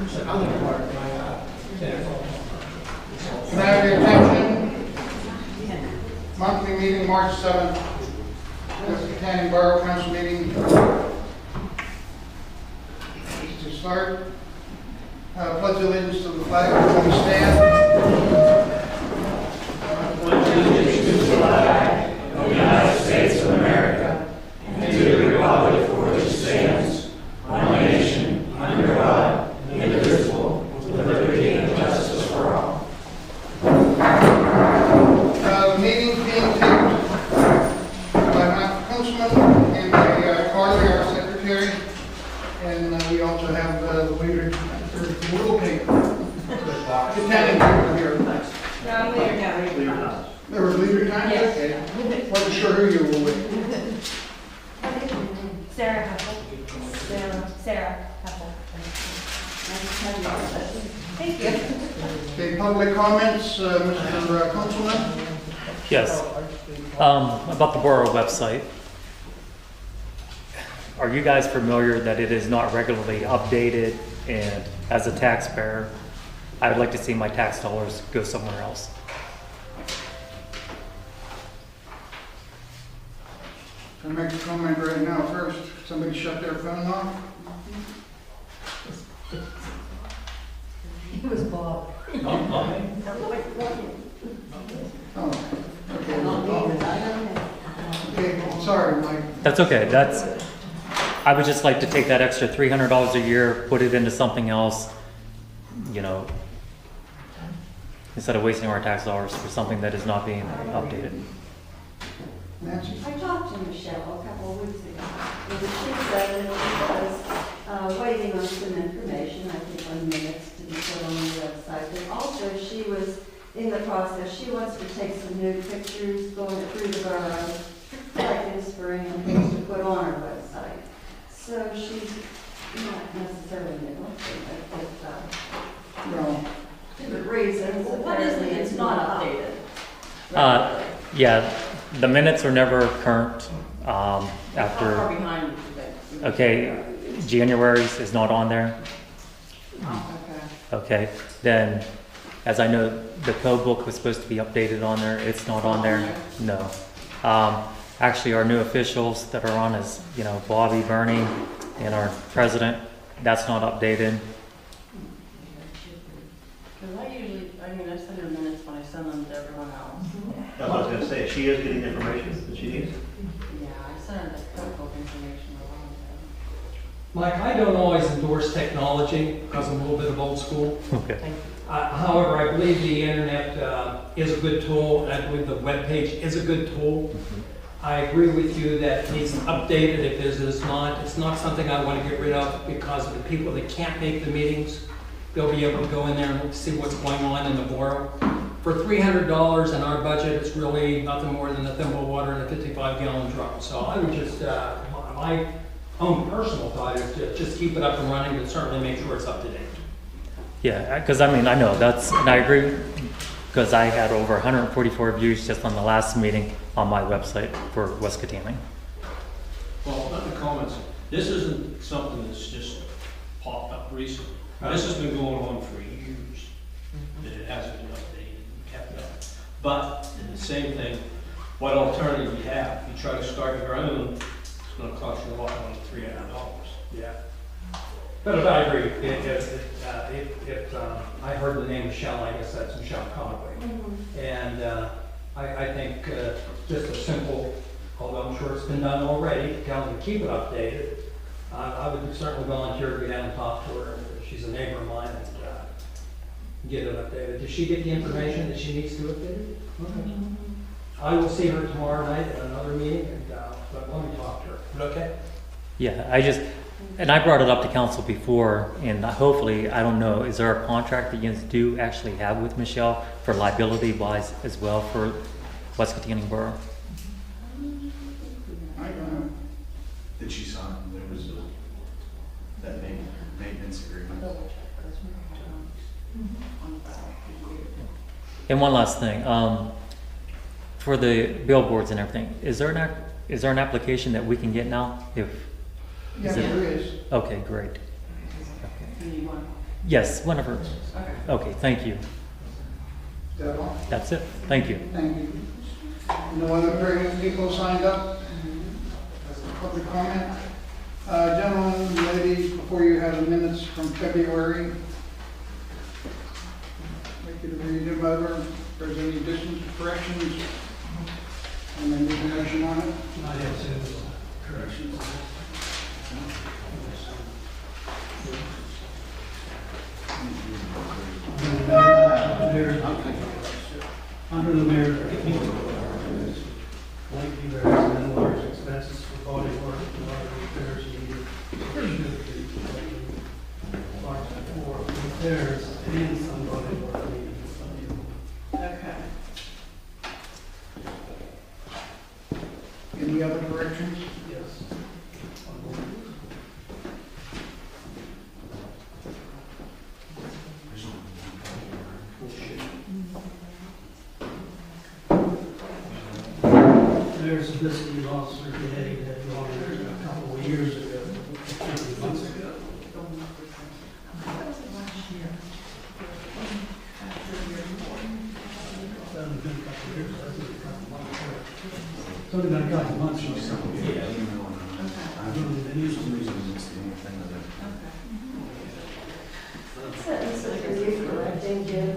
Can I have your attention? Monthly meeting, March 7th. West Borough Council meeting. To start, pledge allegiance to the flag. Will we stand? Pledge allegiance to the flag of the United States of America and to the republic for which it stands, one nation, under God, indivisible, with liberty and justice for all. The meeting being taped by my councilman and by Carly, our secretary, and we also have the leader, the little paper. The counting paper here. There was leader time? Yes. Okay. Wasn't sure who you were with. Sarah Heffel. Sarah Heffel. Thank you. Okay, public comments, Mr. Councilman. Yes. About the borough website. Are you guys familiar that it is not regularly updated, and as a taxpayer, I would like to see my tax dollars go somewhere else? Can I make a comment right now first? Somebody shut their phone off? It was Bob. Oh, okay. Okay, sorry, Mike. That's okay. I would just like to take that extra $300 a year, put it into something else, you know, instead of wasting our tax dollars for something that is not being updated. Nancy? I talked to Michelle a couple of weeks ago, and she said that she was waiting on some information, I think on minutes to be put on the website, but also she was in the process, she wants to take some new pictures going through the borough, like in spring, and things to put on her website. So she's not necessarily neglecting it, but No. the reasons, What is it apparently that's not updated? Yeah, the minutes are never current How far after, behind is it? okay, January's is not on there. Oh, Okay, then, as I know, the code book was supposed to be updated on there. It's not on there. No. Actually, our new officials that are on is, you know, Bobby, Bernie, and our president. That's not updated. Because I send her minutes when I send them to everyone else. That's what I was going to say. She is getting information that she needs. Yeah, I sent her the code book information a long Mike, I don't always endorse technology because I'm a little bit of old school. Okay. ago. Thank you. However, I believe the internet is a good tool, and I believe the web page is a good tool. I agree with you that it needs updated if it's not something I want to get rid of because of the people that can't make the meetings. They'll be able to go in there and see what's going on in the borough. For $300 in our budget, it's really nothing more than a thimble of water in a 55-gallon drum. So I would just, my own personal thought is to just keep it up and running, but certainly make sure it's up to date. Yeah, because I mean, I know that's, and I agree, because I had over 144 views just on the last meeting on my website for West Kataming. Well, not the comments. This isn't something that's just popped up recently. This has been going on for years, that it hasn't been updated and kept up. But in the same thing, what alternative you have? If you try to start your own, it's going to cost you a lot more than $300. Yeah. But I agree. I heard the name Michelle, I guess that's Michelle Conway. And I think just a simple, although I'm sure it's been done already, to tell them to keep it updated. I would certainly volunteer to go down and talk to her. She's a neighbor of mine, and get it updated. Does she get the information that she needs to update it? Okay. I will see her tomorrow night at another meeting, and but let me talk to her. Okay? Yeah, and I brought it up to council before, and hopefully, I don't know, is there a contract that you do actually have with Michelle for liability wise as well for West Kataming Borough? I don't know. Did she sign? There was that maintenance agreement. And one last thing, for the billboards and everything, is there an application that we can get now? Yeah, there is. Okay, great. You need one. Yes, whenever. Okay. Okay, thank you. Is that all? That's it. Thank you. Thank you. No other pregnant people signed up? That's the public comment. Gentlemen, ladies, before you have the minutes from February, I'd like you to read them over. If there's any additions, corrections, and then make a motion on it. I have two corrections. Under the mayor, likely there has been large expenses for body work and other repairs needed. For repairs and some body work needed. Okay. Any other corrections? Yes. There's a visiting officer today that gone there a couple of years ago, 2 months ago. It's only been a couple of months or so. Sentences for you correcting, Jim,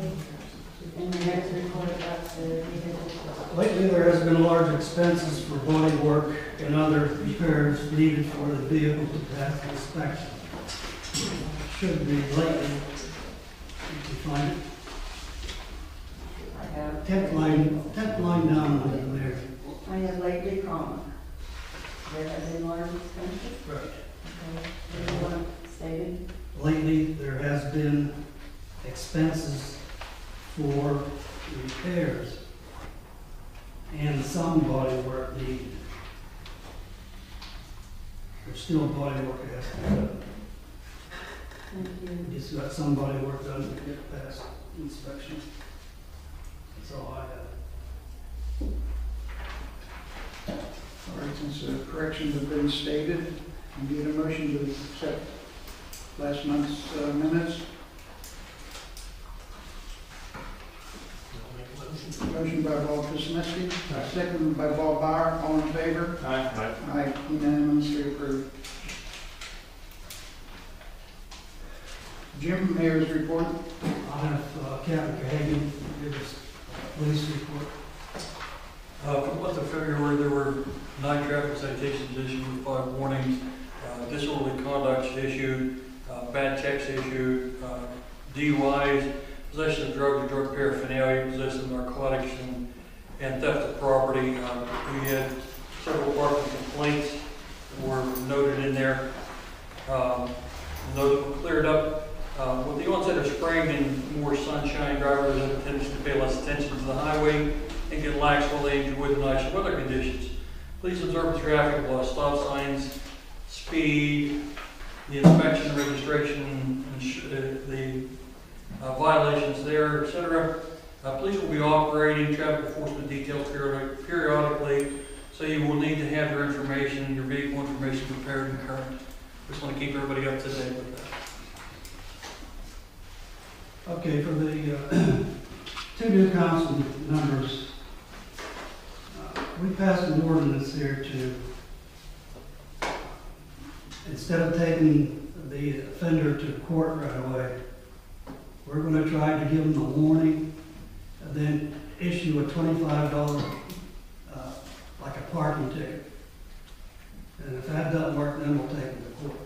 in the next report about the vehicle. Lately, there has been large expenses for body work and other repairs needed for the vehicle to pass inspection. Should be lately. You can find it. I have, 10th line down under there. I have lately, comma. There have been large expenses. Right. Okay. Do you want stated? Lately, there has been expenses for repairs and some body work needed. There's still body work that has to be done. Thank you. We just got some body work done to get past inspection. That's all I have. All right, since the corrections have been stated, I need a motion to accept last month's minutes. Motion by Bob Kuznetsky, second by Bob Bauer, all in favor? Aye. Aye, unanimously approved. Jim, mayor's report. I'll have Captain Cahagan give us a police report. For the month of February, there were 9 traffic citations issued with 5 warnings, disorderly conduct issued, bad checks issued, DUIs, possession of drugs or drug paraphernalia, possession of narcotics, and theft of property. We had several parking complaints that were noted in there. Those were cleared up. With the onset of spring and more sunshine, drivers have a tendency to pay less attention to the highway and get lax while they enjoy the nice weather conditions. Please observe the traffic laws, stop signs, speed, the inspection, registration, the violations there, etc. Police will be operating traffic enforcement details periodically, so you will need to have your information, your vehicle information prepared and current. Just want to keep everybody up to date with that. Okay, for the 2 new council members, we passed an ordinance here to, instead of taking the offender to court right away, we're going to try to give them a warning and then issue a $25 like a parking ticket. And if that doesn't work, then we'll take them to court.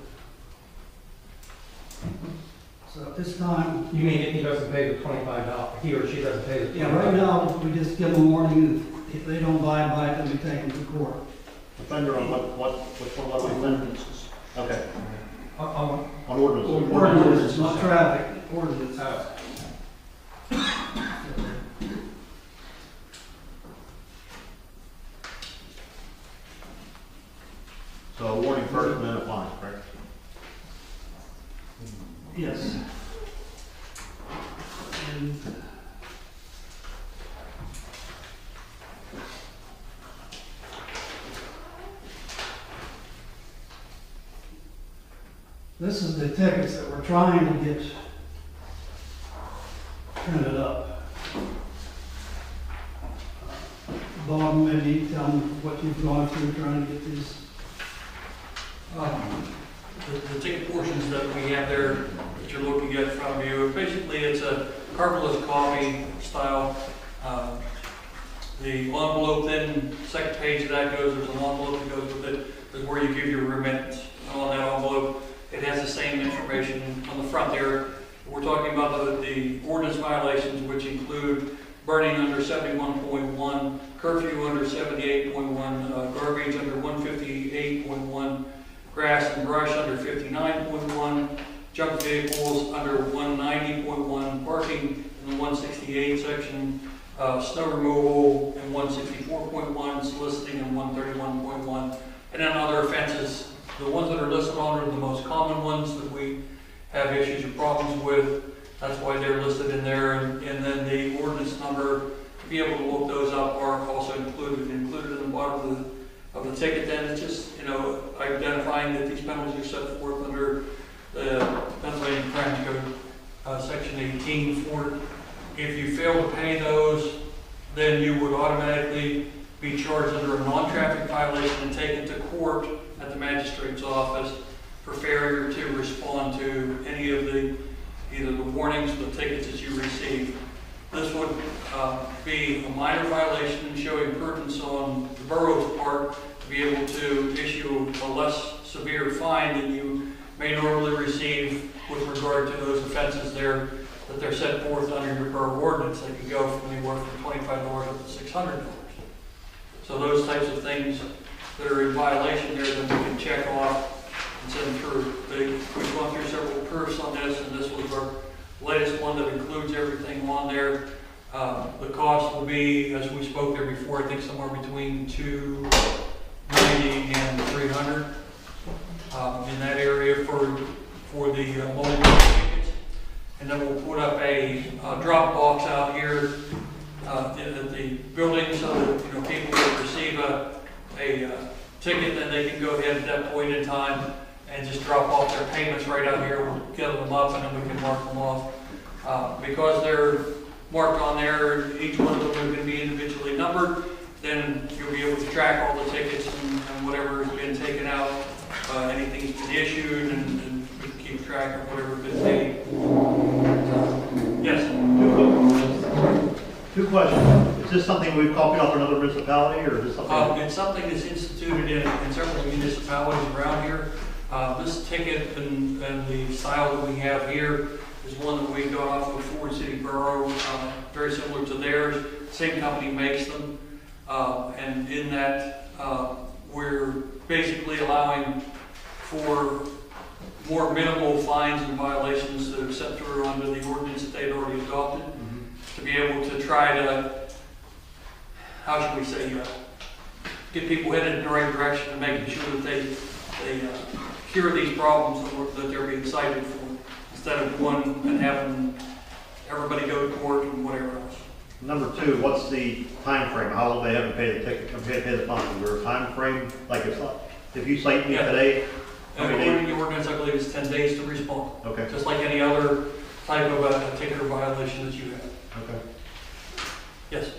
So at this time, You mean if he doesn't pay the $25, he or she doesn't pay the $25? yeah, right now, we just give them a warning, if they don't abide by it, then we take them to court. Offender on which one level offender? Okay, On on ordinance. Ordinance, not traffic, ordinance. So a warning first and then a fine, correct? Yes. And this is the tickets that we're trying to get printed up. Bob, maybe tell me what you've gone through trying to get these. The ticket portions that we have there that you're looking at in front of you, basically it's a cardboard copy style. The envelope, then second page of that goes, there's an envelope that goes with it, is where you give your remittance. And on that envelope, it has the same information on the front there. We're talking about the ordinance violations, which include burning under 71.1, curfew under 78.1, garbage under 158.1, grass and brush under 59.1, junk vehicles under 190.1, parking in the 168 section, snow removal in 164.1, soliciting in 131.1, and then other offenses. The ones that are listed on are the most common ones that we have issues or problems with. That's why they're listed in there, and then the ordinance number, to be able to look those up, are also included in the bottom of the ticket. Then it's just, you know, identifying that these penalties are set forth under the Pennsylvania Crime Code, Section 18. For if you fail to pay those, then you would automatically be charged under a non-traffic violation and taken to court at the magistrate's office for failure to respond to any of either the warnings or the tickets that you receive. This would be a minor violation showing prudence on the borough's part to be able to issue a less severe fine than you may normally receive with regard to those offenses there that they're set forth under your borough ordinance. They can go from anywhere from $25 up to $600. So those types of things that are in violation there, then we can check off and send through. We've gone through several proofs on this, and this was our latest one that includes everything on there. The cost will be, as we spoke there before, I think somewhere between $290 and $300 in that area for the multiple tickets. And then we'll put up a drop box out here at the building so that, you know, people will receive a ticket, then they can go ahead at that point in time and just drop off their payments right out here. We'll gather them up and then we can mark them off. Because they're marked on there, each one of them are going to be individually numbered, then you'll be able to track all the tickets and whatever has been taken out, anything's been issued, and we can keep track of whatever's been paid. Yes? Two questions. Is this something we've copied off another municipality, or is this something? It's something that's instituted in several municipalities around here. This ticket and the style that we have here is one that we got off of Ford City Borough, very similar to theirs. Same company makes them. And in that, we're basically allowing for more minimal fines and violations that are set through under the ordinance that they'd already adopted, to be able to try to, how should we say, get people headed in the right direction and making sure that they cure these problems that they're being cited for, instead of one and having everybody go to court and whatever else. Number two, what's the time frame? How long do they have to pay the ticket, pay the fine? Is there a time frame? Like if you cite me today, according to the ordinance, I believe it's 10 days to respond. Okay. Just like any other type of a ticket or violation that you have. Okay. Yes.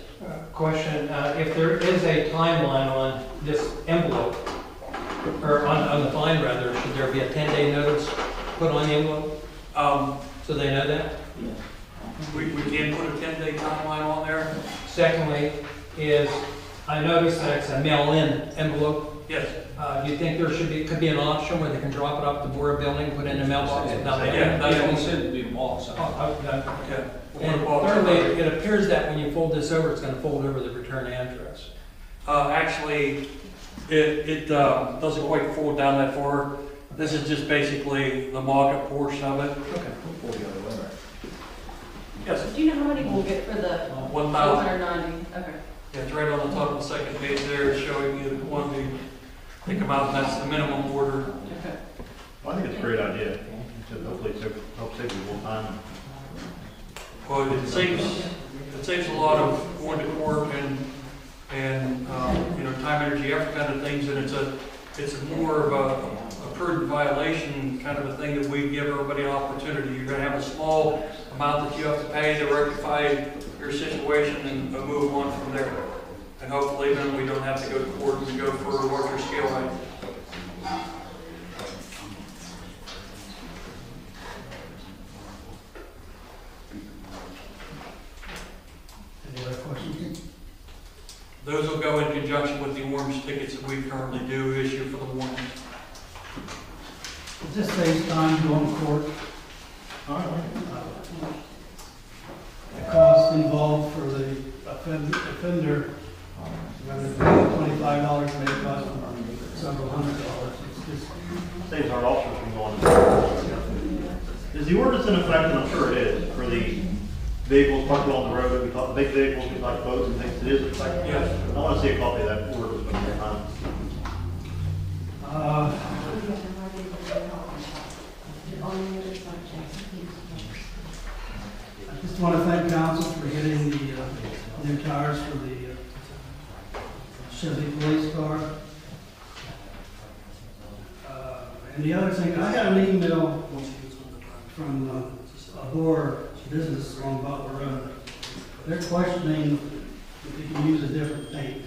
Question, if there is a timeline on this envelope, or on the fine rather, should there be a 10-day notice put on the envelope? So they know that? Yeah. We can put a 10-day timeline on there. Secondly, is I noticed that it's a mail-in envelope. Yes. Do you think there could be an option where they can drop it up the Borough building, put it in a mailbox without mailing? Yeah, that's what he said, it'd be a box. Okay. And thirdly, it appears that when you fold this over, it's going to fold over the return address. Actually, it doesn't quite fold down that far. This is just basically the mock-up portion of it. Okay. Pull the other way, right? Yes. Do you know how many we'll get for the 1,290? Okay. Yeah, it's right on the top of the second page there, it's showing you the quantity they come out, and that's the minimum order. Okay. Well, I think it's a great idea. Hopefully it helps save people time. Well, it saves a lot of going to court and you know, time, energy, effort kind of things, and it's more of a prudent violation kind of a thing that we give everybody an opportunity. You're gonna have a small amount that you have to pay to rectify your situation and move on from there. And hopefully then we don't have to go to court and go for a larger scale item. Any other questions? Those will go in conjunction with the orange tickets that we currently do issue for the warnings. It just saves time going to court. The cost involved for the offender, whether it's $25, maybe cost them several $100s. It's just, Saves our officers from going to. Is the ordinance in effect, and I'm sure it is, for the vehicles parked on the road that we talk, big vehicles, we talk boats and things, it is in effect? Yes. I want to see a copy of that ordinance when we get time. I just want to thank council for getting the new tires for the Chevy police car. And the other thing, I got an email from a Boer business on Butler Road. They're questioning if you can use a different paint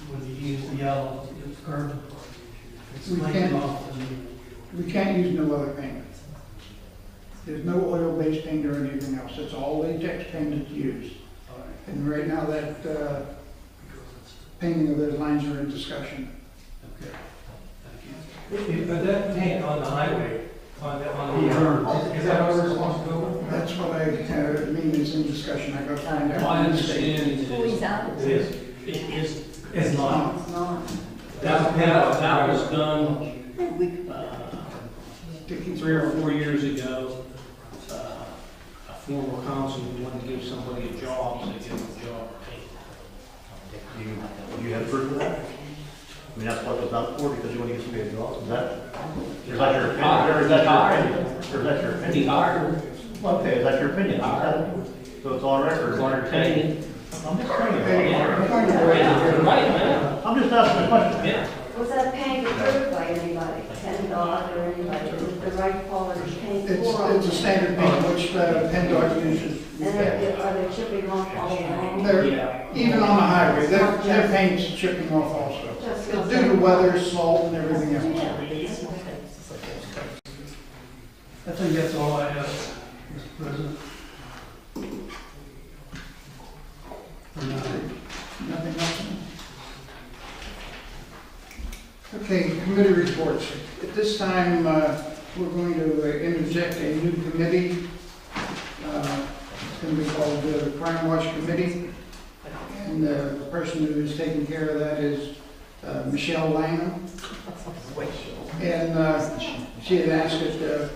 when you use the yellow curb. It's We flaking can't. off and We can't use no other paint. There's no oil-based paint or anything else. It's all latex paint that's used. And right now that painting of those lines are in discussion. okay. Thank you. But that paint on the highway, on He the, earned. is that our responsibility? That's what I mean is in discussion. I gotta find out. My understanding is Police out. it is, It's not. It's not. that was done 3 or 4 years ago. A former councilman wanted to give somebody a job, so they gave him a job. You have proof of that? I mean, that's what it was done for, because you want to get somebody a job, is that your opinion? Or is that your opinion? Or is that your opinion? He hired, Okay, is that your opinion? So it's on record? was entertaining. I'm just trying Yeah, right, man. I'm just asking a question. Yeah. Was that paint approved by anybody, PennDOT or anybody? Was it the right quality paint? It's a standard paint which PennDOT uses. And are they chipping off all along? They're, even on the highway, their paint's chipping off also. Just It's due to weather, salt, and everything else. Yeah. I think that's all I have, Mr. President. For now. Nothing else? Okay, committee reports. At this time, we're going to interject a new committee. It's going to be called the Crimewatch Committee. And the person who is taking care of that is Michelle Langham. And she had asked that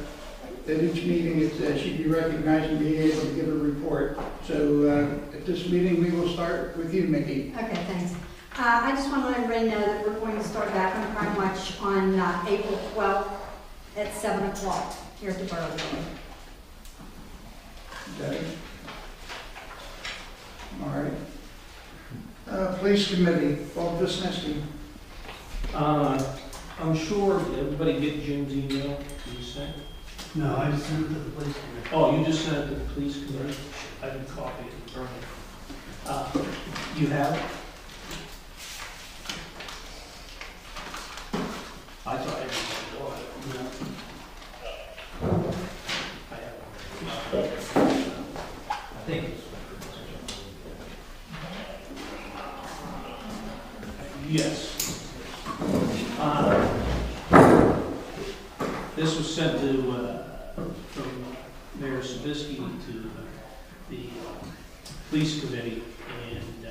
at each meeting she'd be recognized and be able to give a report. So at this meeting, we will start with you, Mickey. Okay, thanks. I just want to let everybody know that we're going to start back on Crimewatch on April 12th at 7 o'clock here at the Borough Building. Okay. All right. Police Committee, Bob Wisniewski. I'm sure, did everybody get Jim's email? Did you send? No, I just sent it to the police committee. Oh, you just sent it to the police committee? I didn't copy it, burn it. You have it? I thought everybody got it. I have it. I think it's. Yes. This was sent to, from Mayor Sabisky to the police committee, and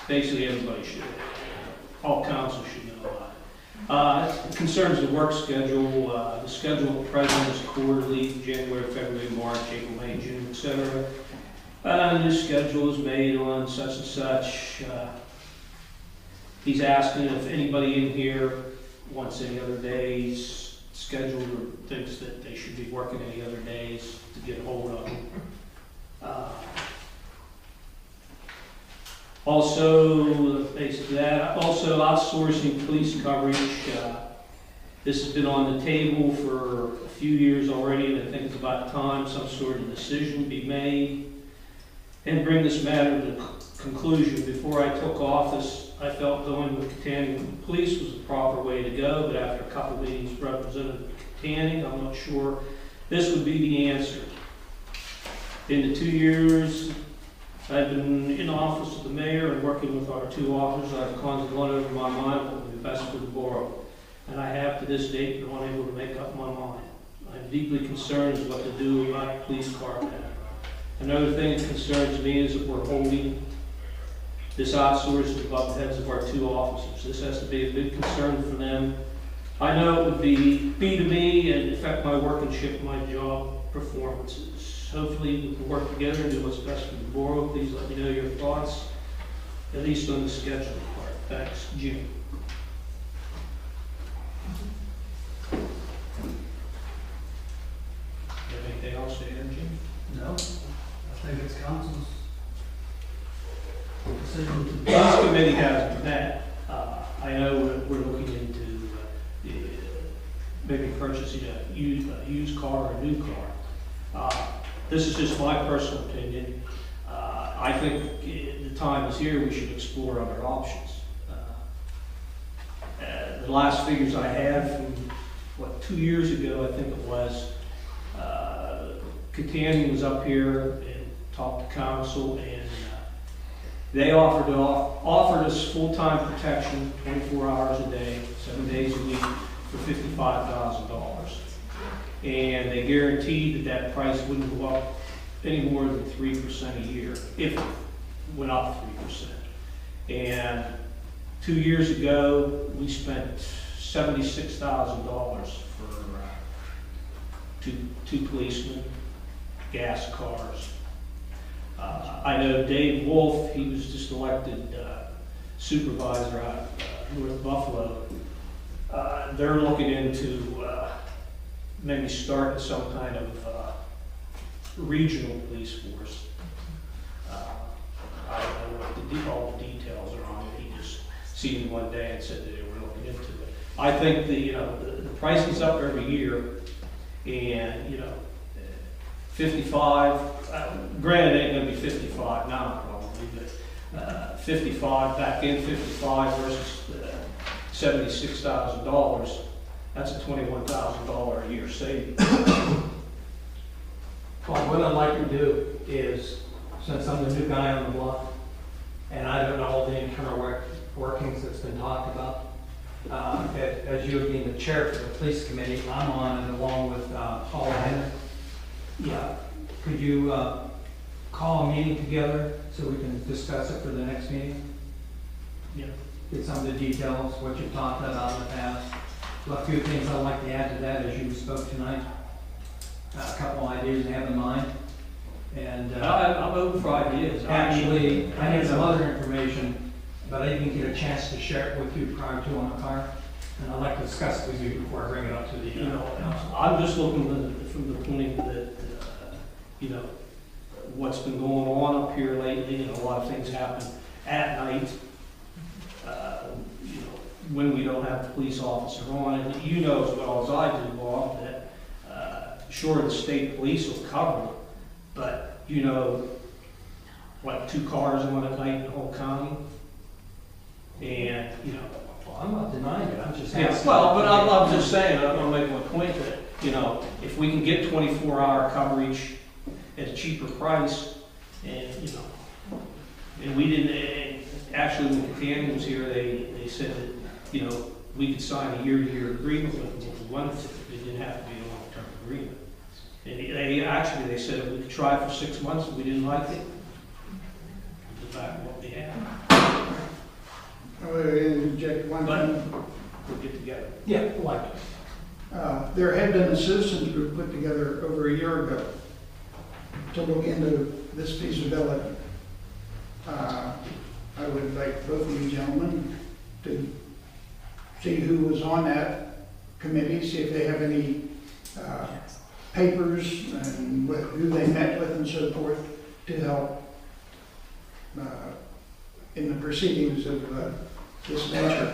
basically everybody should, all council should know about it. It concerns the work schedule. The schedule at present is quarterly, January, February, March, April, May, June, etc. This schedule is made on such and such. He's asking if anybody in here wants any other days scheduled or thinks that they should be working any other days to get a hold of them. Also, basically that, also outsourcing police coverage. This has been on the table for a few years already, and I think it's about time some sort of decision be made and bring this matter to conclusion. Before I took office, I felt going with Canning Police was the proper way to go, but after a couple of meetings with Representative Canning, I'm not sure this would be the answer. In the 2 years I've been in office with the mayor and working with our 2 officers, I've constantly gone over my mind what would be best for the borough. And I have to this date been unable to make up my mind. I'm deeply concerned as what to do about the police car pad. Another thing that concerns me is that we're holding this outsourcing above the heads of our 2 officers. This has to be a big concern for them. I know it would be to me and affect my workmanship, my job performances. Hopefully we can work together and do what's best for the borough. Please let me know your thoughts, at least on the scheduling part. Thanks, Jim. Anything else to add, Jim? No, I think it's council's decision to. The police committee has met. I know we're looking into maybe purchasing a used car or a new car. This is just my personal opinion. I think the time is here, we should explore other options. The last figures I had from, 2 years ago, I think it was, Catania was up here and talked to council, and they offered us full-time protection, 24 hours a day, 7 days a week, for $55,000. And they guaranteed that price wouldn't go up any more than 3% a year, if it went up 3%. And 2 years ago, we spent $76,000 for two policemen, gas cars. I know Dave Wolf, he was just elected supervisor out of North Buffalo. They're looking into maybe starting some kind of regional police force. I don't know what all the details are on it. He just seen him one day and said that they were looking into it. I think the price is up every year, and 55. Granted, it ain't gonna be 55 now probably, but 55 back in 55 versus $76,000. That's a $21,000 a year savings. Well, what I'd like to do is, since I'm the new guy on the block, and I don't know all the internal workings that's been talked about, as you being the chair for the police committee, I'm on it along with Paul Henry. Yeah, could you call a meeting together so we can discuss it for the next meeting? Yeah. Get some of the details, what you've talked about in the past. A few things I'd like to add to that as you spoke tonight. A couple ideas I have in mind. And I'm open for ideas. Actually, I need some other information, but I didn't get a chance to share it with you prior to on the car. And I'd like to discuss it with you before I bring it up to the council. I'm just looking from the point that, what's been going on up here lately, and a lot of things happen at night, when we don't have the police officer on. And you know as well as I do, Bob, that sure, the state police will cover it, but like 2 cars on at night in the whole county. And, Well, I'm not denying it, I'm just yeah, asking. well, but I'm just saying, I'm making a point that, if we can get 24-hour coverage at a cheaper price, and, and we didn't, and actually when Catania was here, they said that, we could sign a year-to-year agreement with them if we wanted to. It didn't have to be a long-term agreement. And they said if we could try for 6 months and we didn't like it, we'll go back to what we had. I will interject one thing. We'll get together. Yeah, like it. There had been a citizens group put together over a year ago to look into this feasibility. I would like both of you gentlemen to see who was on that committee, see if they have any papers and who they met with and so forth to help in the proceedings of this nature.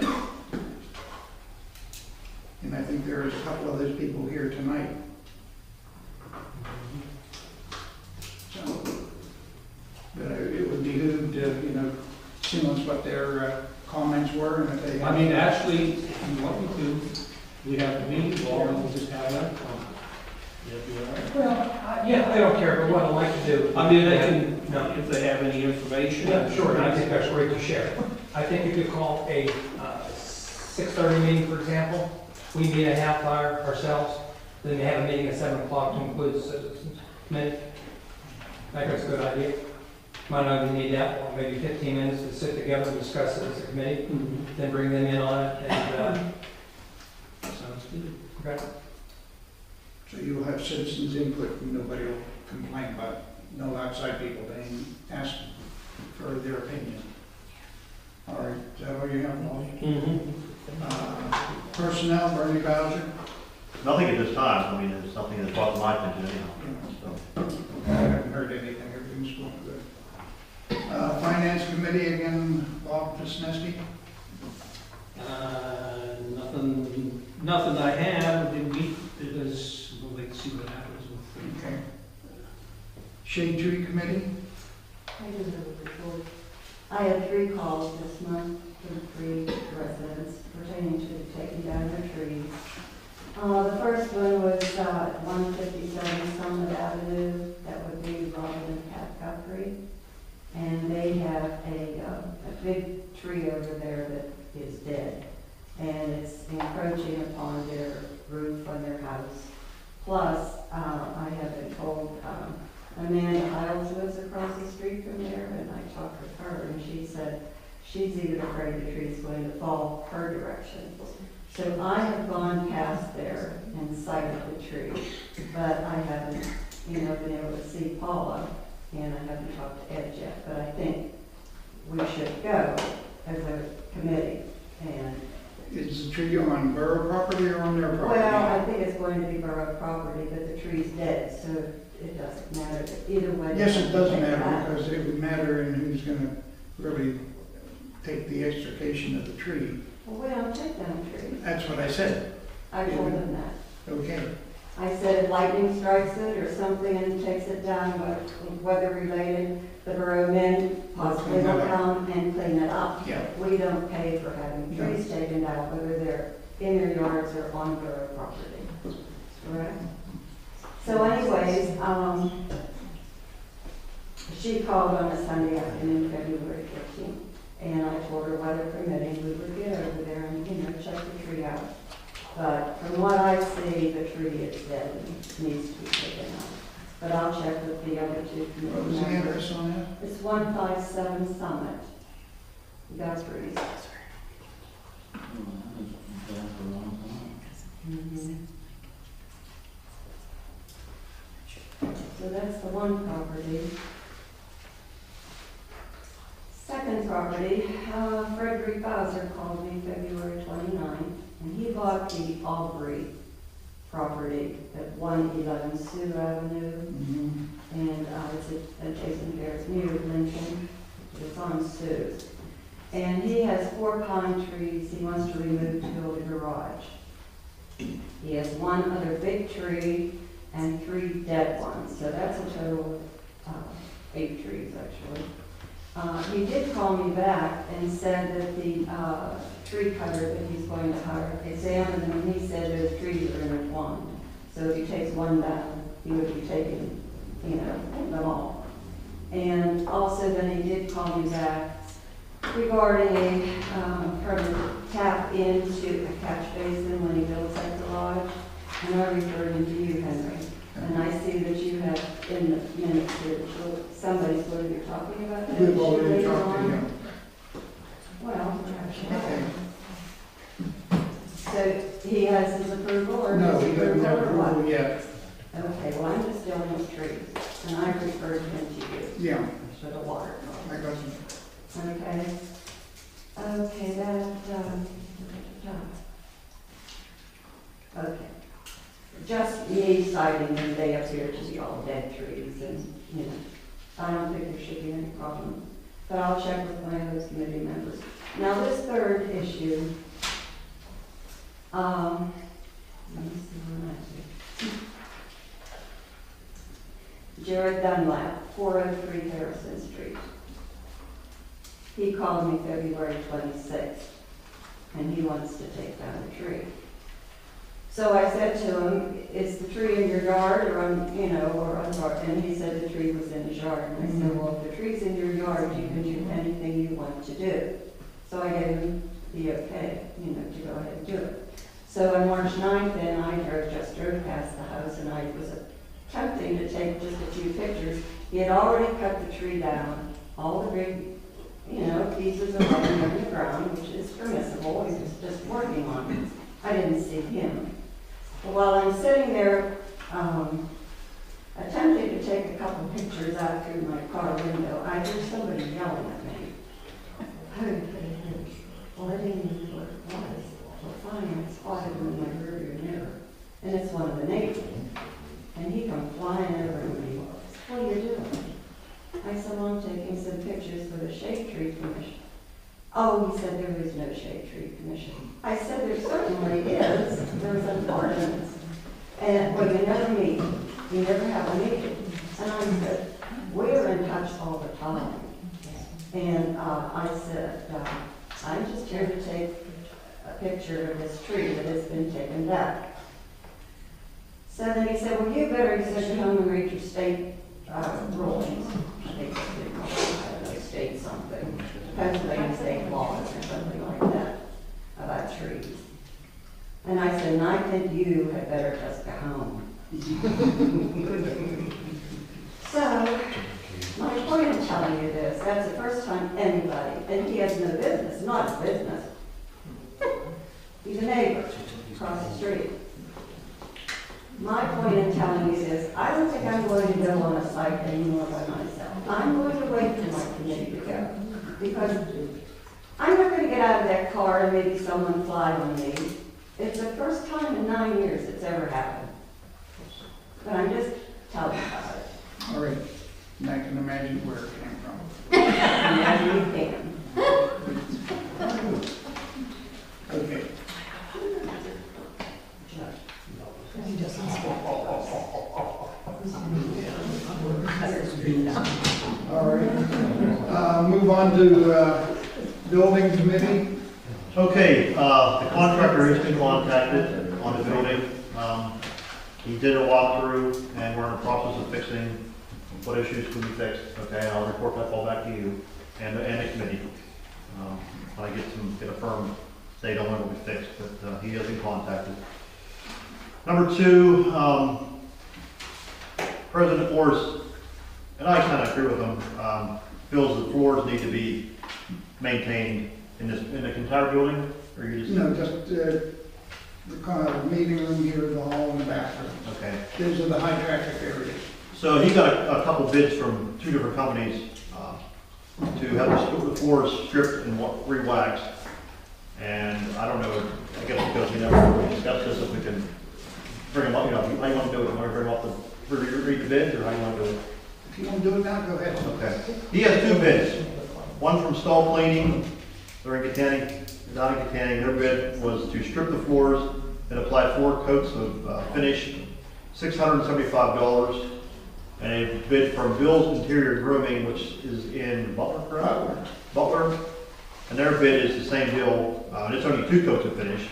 And I think there's a couple of those people here tonight. So, but it would behoove to, see what their comments were, and if they. I mean, actually, if you want me to, we have the meeting, we'll just have that. Well, yeah, I don't care, but what I'd like to do. I mean, they can, if they have any information. Yeah, sure, and I think that's great to share. I think if you call a 6:30 meeting, for example, we meet a half hour ourselves, then we have a meeting at 7 o'clock to include the citizens committee. I think that's a good idea. Might not even need that long, maybe 15 minutes to sit together and discuss it as a committee, then bring them in on it, and, Sounds good. okay. So you'll have citizens input, and nobody will complain about no outside people being asked for their opinion. All right, is that all you have, Paul? Personnel, Bernie Bowser? Nothing at this time. I mean, it's something that brought to my attention anyhow. So. I haven't heard anything, everything's going good. Finance Committee, again, Bob Fisnesti? Nothing I have, did we, we'll wait to see what happens with. Okay. Shade Tree Committee? I do have a report. I had 3 calls this month from 3 residents pertaining to taking down their trees. The first one was 157 Summit Avenue. That would be Robin and Pat Guthrie. And they have a big tree over there that is dead. And it's encroaching upon their roof on their house. Plus, I have been told Amanda Hiles lives across the street from there, and I talked with her, and she said she's even afraid the tree's going to fall her direction. So I have gone past there and sighted the tree, but I haven't, been able to see Paula, and I haven't talked to Ed yet, but I think we should go as a committee. And is the tree on borough property or on their property? well, I think it's going to be borough property, but the tree's dead, so it doesn't matter either way. Yes, it does matter, because it would matter in who's going to really take the extrication of the tree. Well, we don't take down trees. That's what I said. I told them that. Okay. I said if lightning strikes it or something and takes it down, but weather related, the borough men possibly will come and clean it up. Yeah. We don't pay for having trees taken down, whether they're in their yards or on borough property. Correct? So anyways, she called on a Sunday afternoon, February 15th, and I told her weather permitting, we would get over there and, check the tree out. But from what I see, the tree is dead and needs to be taken out. But I'll check with the other 2 committee What was the members. address on that? It's 157 Summit. Guthrie. So that's the one property. Second property, Frederick Bowser called me February 29th, and he bought the Aubrey property at 111 Sioux Avenue, and it's adjacent there, it's near Lincoln, it's on Sioux. And he has 4 pine trees he wants to remove to build a garage. He has 1 other big tree and 3 dead ones, so that's a total of 8 trees actually. He did call me back and said that the tree cutter that he's going to hire examined them, and he said those trees are intertwined. So if he takes 1 down, he would be taking, them all. And also then he did call me back regarding a permanent tap into a catch basin when he builds that garage. And I referred him to you, Henry. And I see that you have in the minutes here, somebody's going to be talking about that. We've already talked to him. Well, perhaps you have. So he has his approval or No, he doesn't disapproval have or what? approval yet. Okay, well, I'm just dealing with trees, and I referred him to you. Yeah, For the water. I got some. Okay. Okay, that, okay. Just me citing them, they appear to be all dead trees, and, I don't think there should be any problem but I'll check with one of those committee members. Now, this third issue, let me see where I'm at. Jared Dunlap, 403 Harrison Street. He called me February 26th, and he wants to take down the tree. So I said to him, is the tree in your yard or on, and he said the tree was in his yard. And I said, well, if the tree's in your yard, you can do anything you want to do. So I gave him the okay, to go ahead and do it. So on March 9th, then I just drove past the house and I was attempting to take just a few pictures. He had already cut the tree down, all the big, pieces of laying on the ground, which is permissible. He was just working on it. I didn't see him. But while I'm sitting there attempting to take a couple pictures out through my car window, I hear somebody yelling at me. Well, I didn't even know what it was. Well, fine, I spotted him in my rearview mirror. And it's one of the neighbors. And he come flying over to me. What are you doing? I said, well, I'm taking some pictures for the Shade Tree Commission. Oh, he said, there is no Shade Tree Commission. I said, there certainly is. There's an ordinance. And, well, you never meet. You never have a meeting. And I said, we're in touch all the time. And I said, I'm just here to take a picture of this tree that has been taken down. So then he said, well, you better sit at home and read your state rulings. I think that's what they call it, I don't know, state something. Pennsylvania state laws or something like that about trees. And I said, and I think you had better just go home. So, my point in telling you this, that's the first time anybody, and he has no business, not his business. He's a neighbor across the street. My point in telling you this, I don't think I'm going to go on a site anymore by myself. I'm going to wait for my committee to go. Because I'm not going to get out of that car and maybe someone fly on me. It's the first time in 9 years it's ever happened. But I'm just telling you about it. All right, and I can imagine where it came from. Yeah, you can. Okay. All right. Move on to building committee. Okay, the contractor has been contacted on the building. He did a walkthrough, and we're in the process of fixing what issues can be fixed. Okay, and I'll report that all back to you and the committee. When I get a firm date on when it will be fixed, but he has been contacted. Number two, President Forrest, and I kind of agree with him, feels the floors need to be maintained in the entire building, or you just? No, just the kind of meeting room here, the hall, and the bathroom. Okay. Those are the high traffic areas. So he got a couple bids from two different companies to have the floors stripped and re-waxed. And I don't know, I guess because we never really discussed this, if we can bring them up, how you want to do it, you want to bring them up to read the bids, or how you want to do it? If you want to do it now, go ahead. Okay. He has two bids. One from Stall Cleaning, they're in Katanning, down in Katanning. Their bid was to strip the floors and apply 4 coats of finish, $675. And a bid from Bill's Interior Grooming, which is in Butler, correct? Butler. And their bid is the same deal. It's only 2 coats of finish,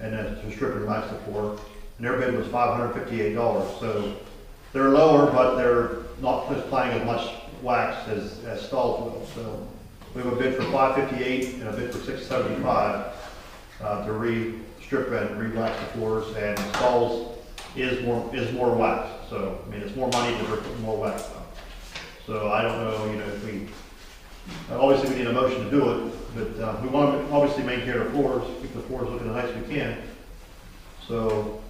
and to strip and wax the floor. And their bid was $558. So they're lower, but they're not applying as much wax as Stahl's will. So we have a bid for $558 and a bid for $675 to re-strip and re-wax the floors. And Stahl's is more wax. So I mean, it's more money to put more wax on. So I don't know, if we obviously we need a motion to do it, but we want to obviously maintain our floors, keep the floors looking as nice as we can. So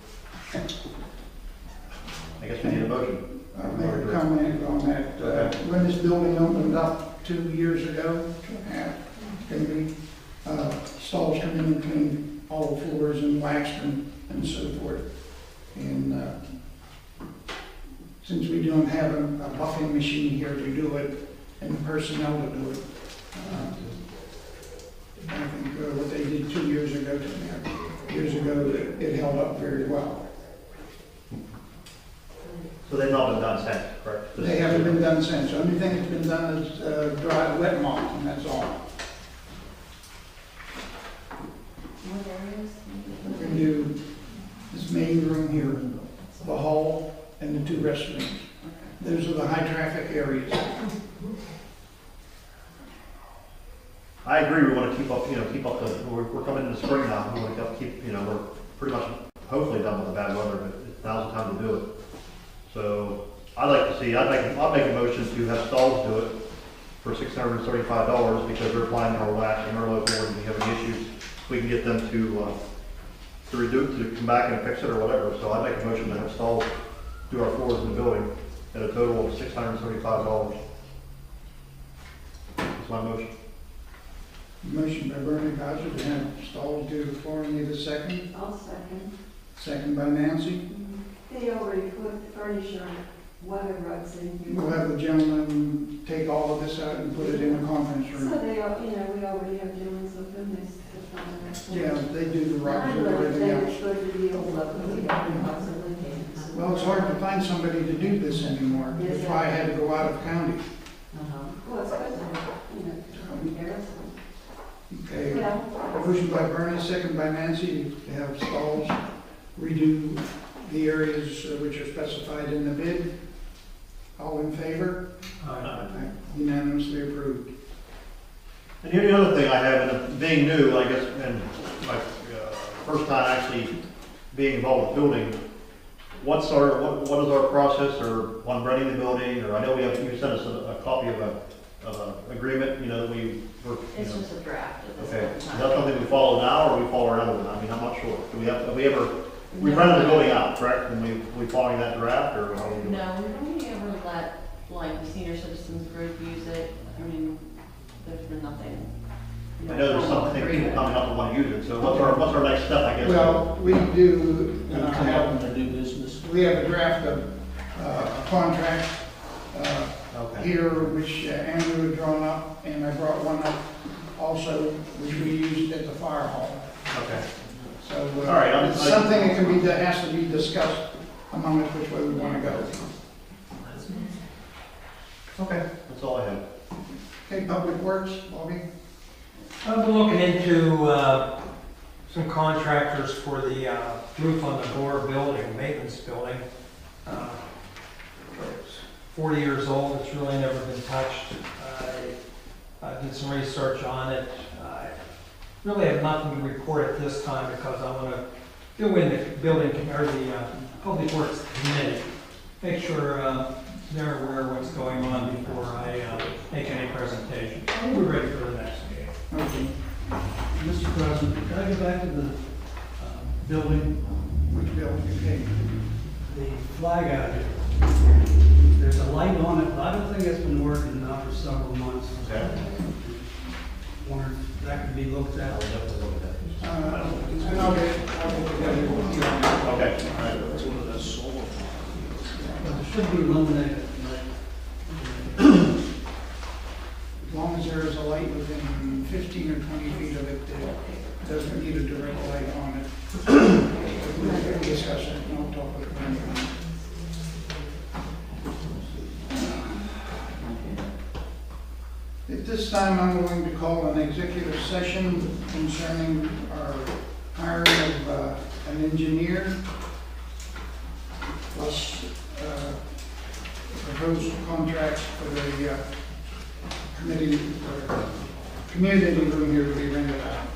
I guess we need a motion. I'll make a comment on that. When this building opened up 2 years ago, 2.5, Stahl's come in and cleaned all the floors and waxed them and so forth. And since we don't have a buffing machine here to do it, and the personnel to do it. I think what they did 2 years ago, 2.5 years ago, it held up very well. So they've not been done since, correct? They haven't been done since. The only thing that's been done is dry wet mop, and that's all. What areas? We're gonna do this main room here, the hall, and the 2 restrooms. Those are the high traffic areas. I agree, we want to keep up, keep up the, we're coming into spring now, we want to keep, we're pretty much hopefully done with the bad weather, but now's the time to do it. So, I'd like to see, I'll make a motion to have stalls do it for $635 because they're applying our latch and our local, and if we have any issues, we can get them to redo it, to come back and fix it or whatever. So I'd make a motion to have stalls do our floors in the building at a total of $635. That's my motion. Motion by Bernie Bowser to have stalls do the flooring. Need a second? I'll second. Second by Nancy. They already put furniture, weather rugs in here. We'll have the gentleman take all of this out and put it in a conference So room. they, we already have dealings with them, they sit on Yeah, they do the I rugs and really everything think else. it's good to be able to, we possibly can. Well, it's hard to find somebody to do this anymore. Yes, That's why I had to go out of county. Well, it's good to, comparison. Okay. Well, Motion by Bernie, second by Nancy to have stalls redo the areas which are specified in the bid. All in favor? Unanimously approved. And the other thing I have, and being new, I guess, and my first time actually being involved with building, what is our process, or on renting the building, or I know you sent us a copy of an agreement, that we were. It's just a draft at this Okay, point is in that time. something we follow now, or we follow another one? I mean, I'm not sure. We rented the building out, correct? And we following that draft, or how do we do it? No, we've only ever let, like, the senior citizens group use it. I mean, there's been nothing. I know there's something, people coming up and want to use it, so what's our next step, I guess? Well, we do, Come up and do business. we have a draft of a contract Okay. here, which Andrew had drawn up, and I brought one up also, which we used at the fire hall. Okay. So All right, it's something that can be, that has to be discussed among us which way we want to go. Okay, that's all I have. Okay, Public Works, Bobby? I've been looking into some contractors for the roof on the Gore building, maintenance building. It's 40 years old, it's really never been touched. I did some research on it. I really have nothing to report at this time because I want to go in the building, or the Public Works Committee, make sure they're aware of what's going on before I make any presentation. We're ready for the next meeting. Okay. Mr. President, can I go back to the building, Which bill? Okay. the flag out here? There's a light on it, but I don't think it's been working now for several months. Okay. Wonder if that could be looked at. I'll definitely look at that. And I'll get together with you on that. Okay, all right. That's one of those solar. But it should be illuminated. As long as there is a light within 15 or 20 feet of it, it doesn't need a direct light on it. We'll discuss it, and I'll talk with them. At this time, I'm going to call an executive session concerning our hiring of an engineer, plus proposed contract for the committee, community room here to be rented out.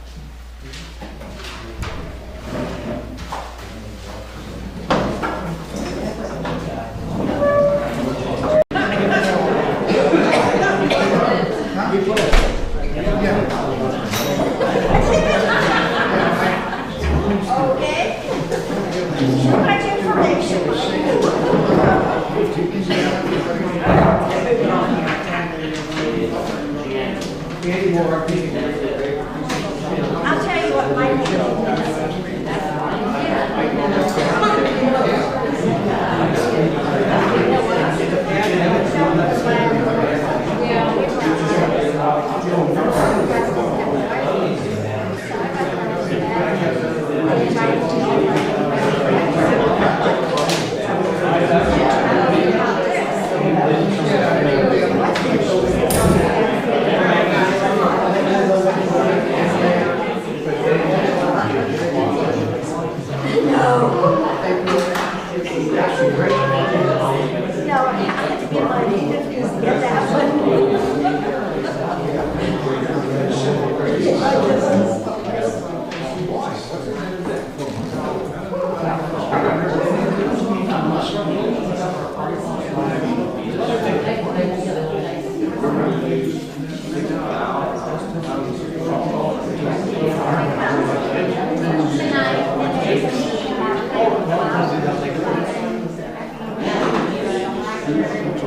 Okay. Too much information. I'll tell you what my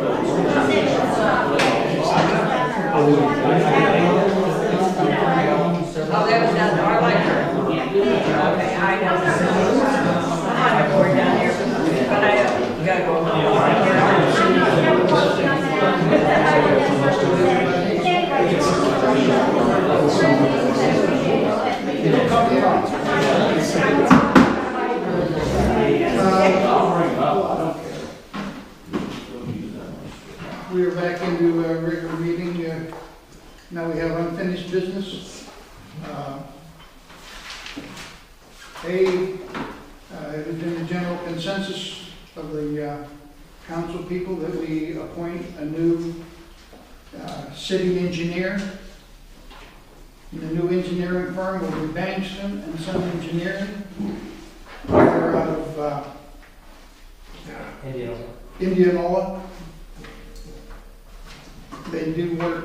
Oh, that was down our library. Okay, I know. I'm on the board down here, but I gotta go. We are back into a regular meeting. Now we have unfinished business. It has been the general consensus of the council people that we appoint a new city engineer. And the new engineering firm will be Bankston and Son Engineering. They're out of Indianola. They do work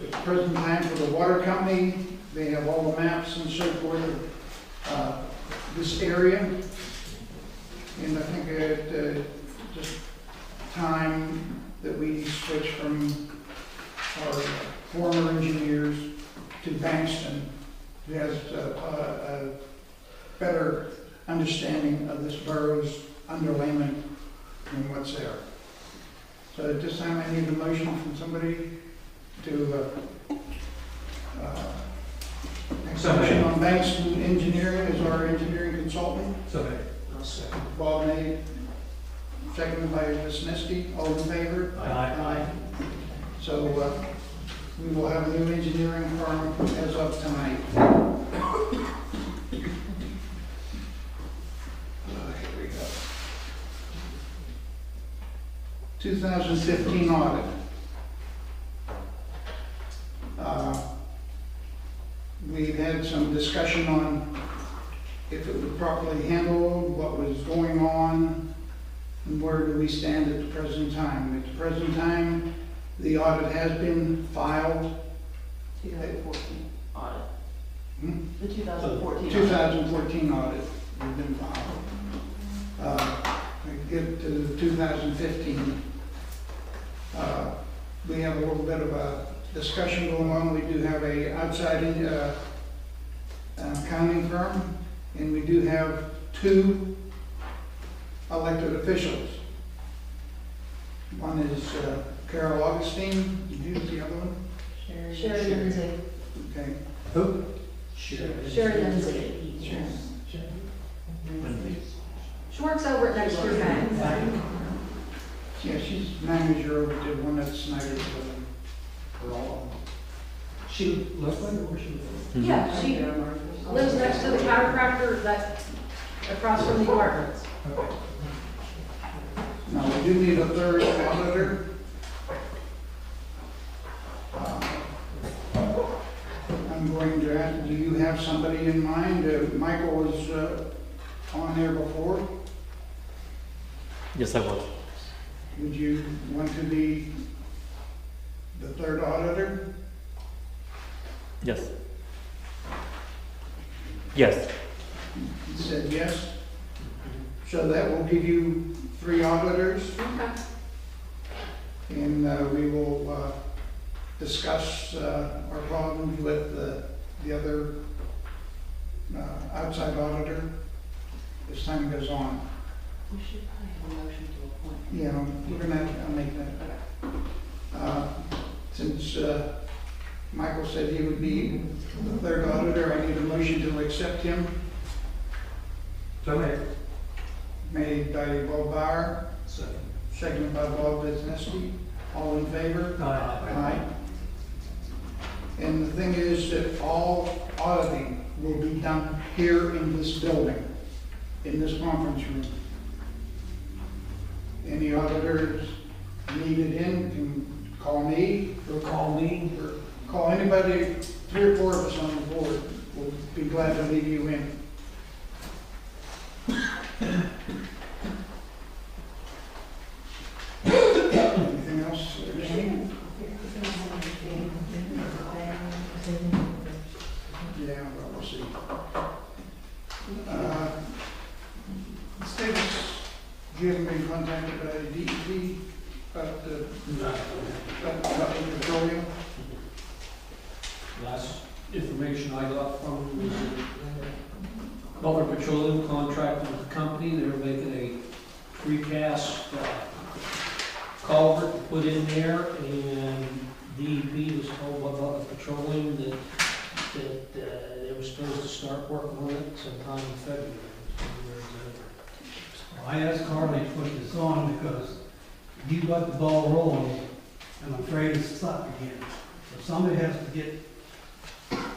at the present time for the water company. They have all the maps and so forth of this area. And I think at just time that we switch from our former engineers to Bankston, who has a better understanding of this borough's underlayment and what's there. So at this time, I need a motion from somebody to motion on Bankston Engineering as our engineering consultant. Bob made, seconded by Wisniewski. All in favor? Aye. So we will have a new engineering firm as of tonight. Here we go. 2015 audit. We've had some discussion on if it was properly handled, what was going on, and where do we stand at the present time. At the present time, the audit has been filed. 2014 audit. Hmm? The 2014. 2014 audit has been filed. I get to the 2015. We have a little bit of a discussion going on. We do have a outside accounting firm, and we do have 2 elected officials. One is Carol Augustine. Did you do the other one? Sherry Lindsay. Okay. Who? Sherry Lindsay. She works over at next year's bank. Yeah, she's manager over to one at Snyder's for all of them. She left one, or she? Yeah, she lives next to the chiropractor that across from the apartments. Okay. Now, we do need a 3rd auditor. I'm going to ask, do you have somebody in mind? Michael was on there before. Yes, I will. Would you want to be the 3rd auditor? Yes. Yes. He said yes. So that will give you 3 auditors. Okay. And we will discuss our problems with the other outside auditor as time goes on. We should probably have a motion to appoint. Yeah, we're gonna have to make that. Since Michael said he would be the 3rd auditor, I need a motion to accept him. So made. Made by Bob Bauer, seconded by Bob Wisniewski. All in favor? Aye. And the thing is that all auditing will be done here in this building, in this conference room. Any auditors needed in can call me, or call anybody, 3 or 4 of us on the board. We'll be glad to leave you in. Anything else? Yeah, well, we'll see. Status, you haven't been contacted by DEP about the Petroleum? Last information I got from them was that Butler Petroleum contracted with the company. They were making a precast culvert to put in there, and DEP was told by Butler Petroleum that they were supposed to start working on it sometime in February. I asked Carly to put this on because you got the ball rolling, and I'm afraid it's stuck again. So somebody has to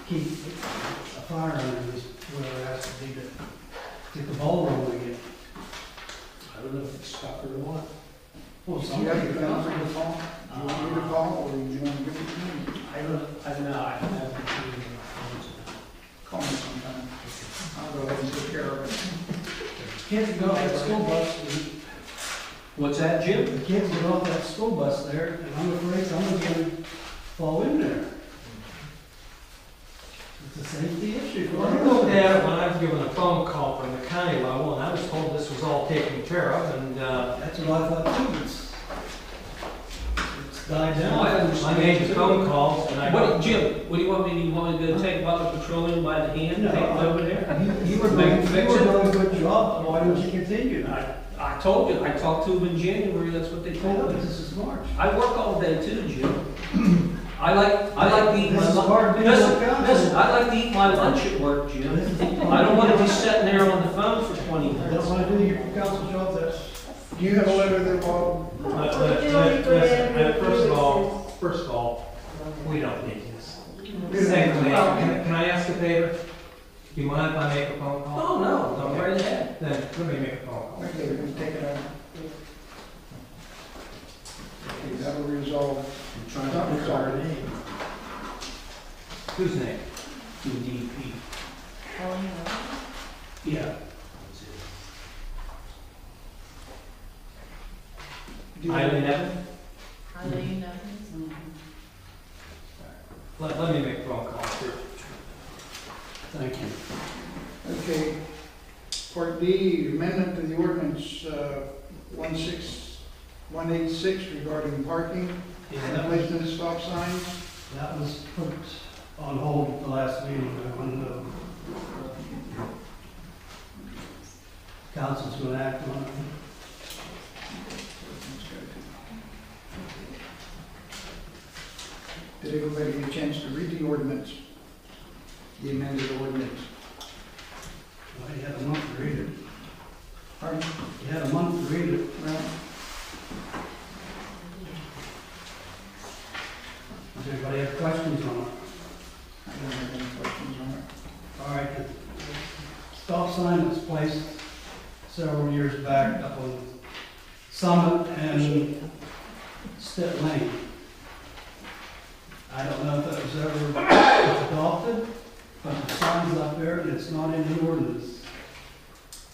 keep a fire under this, whoever has to be to get the ball rolling again. I don't know if it's stuck or what. Well, Do you somebody have your council to call? Do you want me to call, or do you want to give it to me? I don't know, I haven't seen it. Call me sometime. I'll go ahead and take care of it. kids get off that school bus, What's that, Jim? the kids get off that school bus there, and I'm afraid someone's gonna fall in there. It's a safety issue. Well, I looked at it when I was given a phone call from the county level, and I was told this was all taken care of, and, That's what I thought too, it's died No, I down. understand. I made the phone calls, and I. What, Jim, what do you want me, you want me to take Butler Petroleum by the hand and take it over there? You were doing a good job, why don't you continue? I told you, I talked to them in January, that's what they told me. This is March. I work all day too, Jim. I like to eat my This is lunch. hard being Listen, on council. listen, I like to eat my lunch at work, Jim. I don't want to be sitting there on the phone for 20 You don't minutes. want to do your council job, that's. Do you have a letter there, Bob? Listen, first of all, we don't need this. Secondly, can I ask a favor? Do you mind if I make a phone call? Oh, no, go right ahead. Then let me make a phone call. Okay, we're gonna take it out. Okay, that'll resolve. Not resolve. Whose name? DEP. Yeah. Do you- Eileen Evans? Eileen Evans. Let me make a phone call. Thank you. Okay, Part D, amendment to the ordinance 186 regarding parking and placement of stop signs. That was put on hold at the last meeting when the council's going to act on it. Did everybody get a chance to read the ordinance? The amended ordinance? Well, you had a month to read it. Pardon? You had a month to read it. Well, Does anybody have questions on it? I don't have any questions on it. All right, the stop sign was placed several years back up on Summit and Stitt Lane. I don't know if that was ever adopted, but the sign's up there and it's not in the ordinance.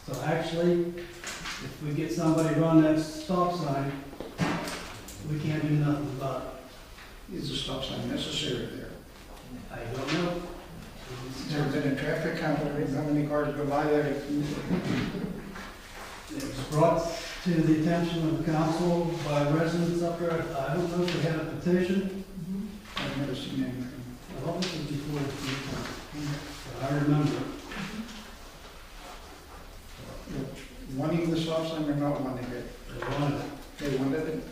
So actually, if we get somebody to run that stop sign, we can't do nothing about Is the stop sign necessary there? it. I don't know. Has there been a traffic count, how many cars go by there? It was brought to the attention of the council by residents up there. I don't know if they had a petition. I've never seen anything. Well, this was before the meeting, but I remember. Wanting the stop sign or not wanting it? They wanted it. They wanted it?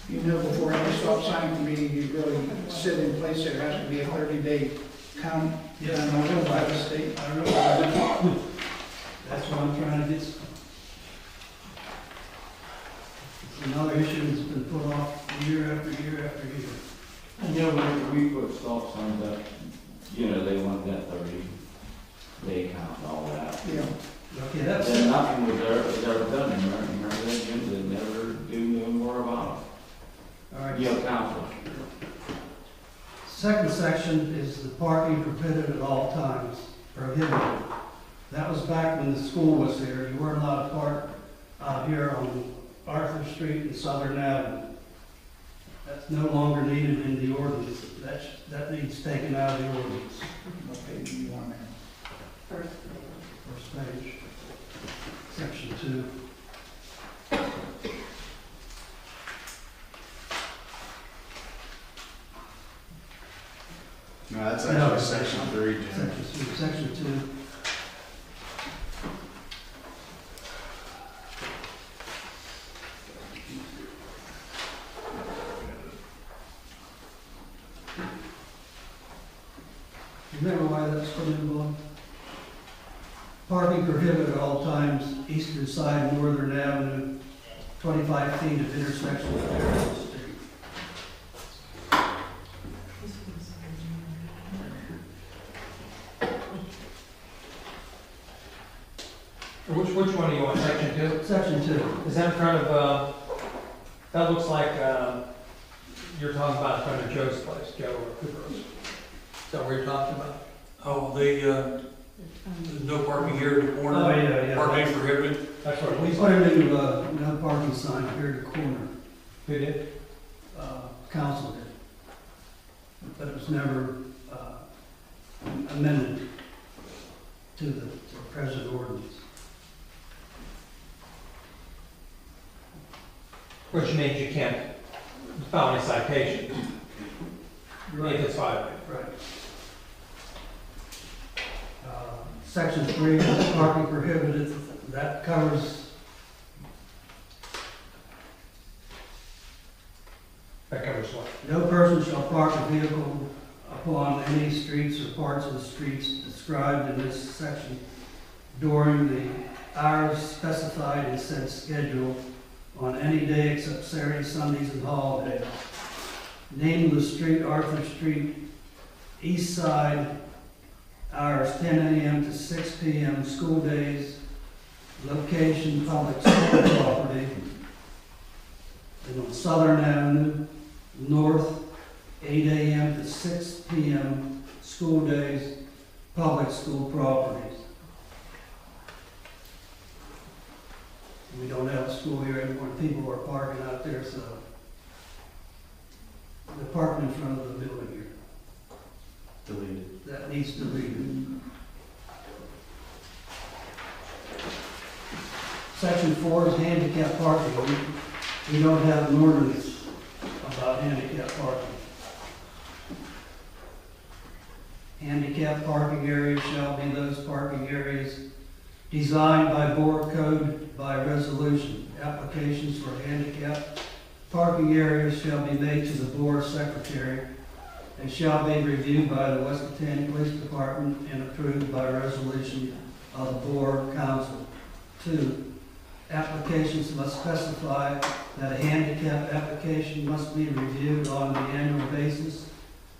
You know, before any stop sign can be really sit in place, there has to be a 30-day count. Yes, done I know by the state. I realize that. That's what I'm trying to get. It's another issue that's been put off year after year after year. And you know, when we put stop signs up, you know, they want that 30-day count and all that. Yeah. Okay, that's, Then nothing was ever done in there, remember that, Jim, they never do no more about all it. right. You know, council. Second section is the parking prohibited at all times, prohibited. That was back when the school was there. You weren't allowed to park out here on Arthur Street and Southern Avenue. That's no longer needed in the ordinance. That needs taken out of the ordinance. What page do you want there? First page, section 2. That's No. actually section 3, Jim. Section 2. Remember why that's put in below? Parking prohibited at all times, eastern side of Northern Avenue, 25 feet of intersection with Fairfield Street. Which one do you want, section 2? Section 2. Is that in front of, that looks like, you're talking about in front of Joe's place, Joe or Cooper's. Is that what you're talking about? Oh, there's no parking here at the corner? Oh, yeah. Parking prohibited? That's what We we put it in no parking sign here at the corner. Who did? Council did. But it was never amended to the present ordinance. Which means you can't file any citation if it's violated. Right. Section 3, parking prohibited, that covers, what? no person shall park a vehicle upon any streets or parts of the streets described in this section during the hours specified in said schedule on any day except Saturdays, Sundays, and holidays. Name of the street, Arthur Street, east side, hours 10 a.m. to 6 p.m., school days, location, public school property. And on Southern Avenue, north, 8 a.m. to 6 p.m., school days, public school properties. We don't have a school here anymore, people are parking out there, so they're parking in front of the building here. Deleted. That needs to be. Section 4 is handicap parking. We don't have an ordinance about handicap parking. Handicap parking areas shall be those parking areas designed by board code by resolution. Applications for handicap parking areas shall be made to the board secretary and shall be reviewed by the West Catania Police Department and approved by resolution of the board council. 2, applications must specify that a handicap application must be reviewed on an annual basis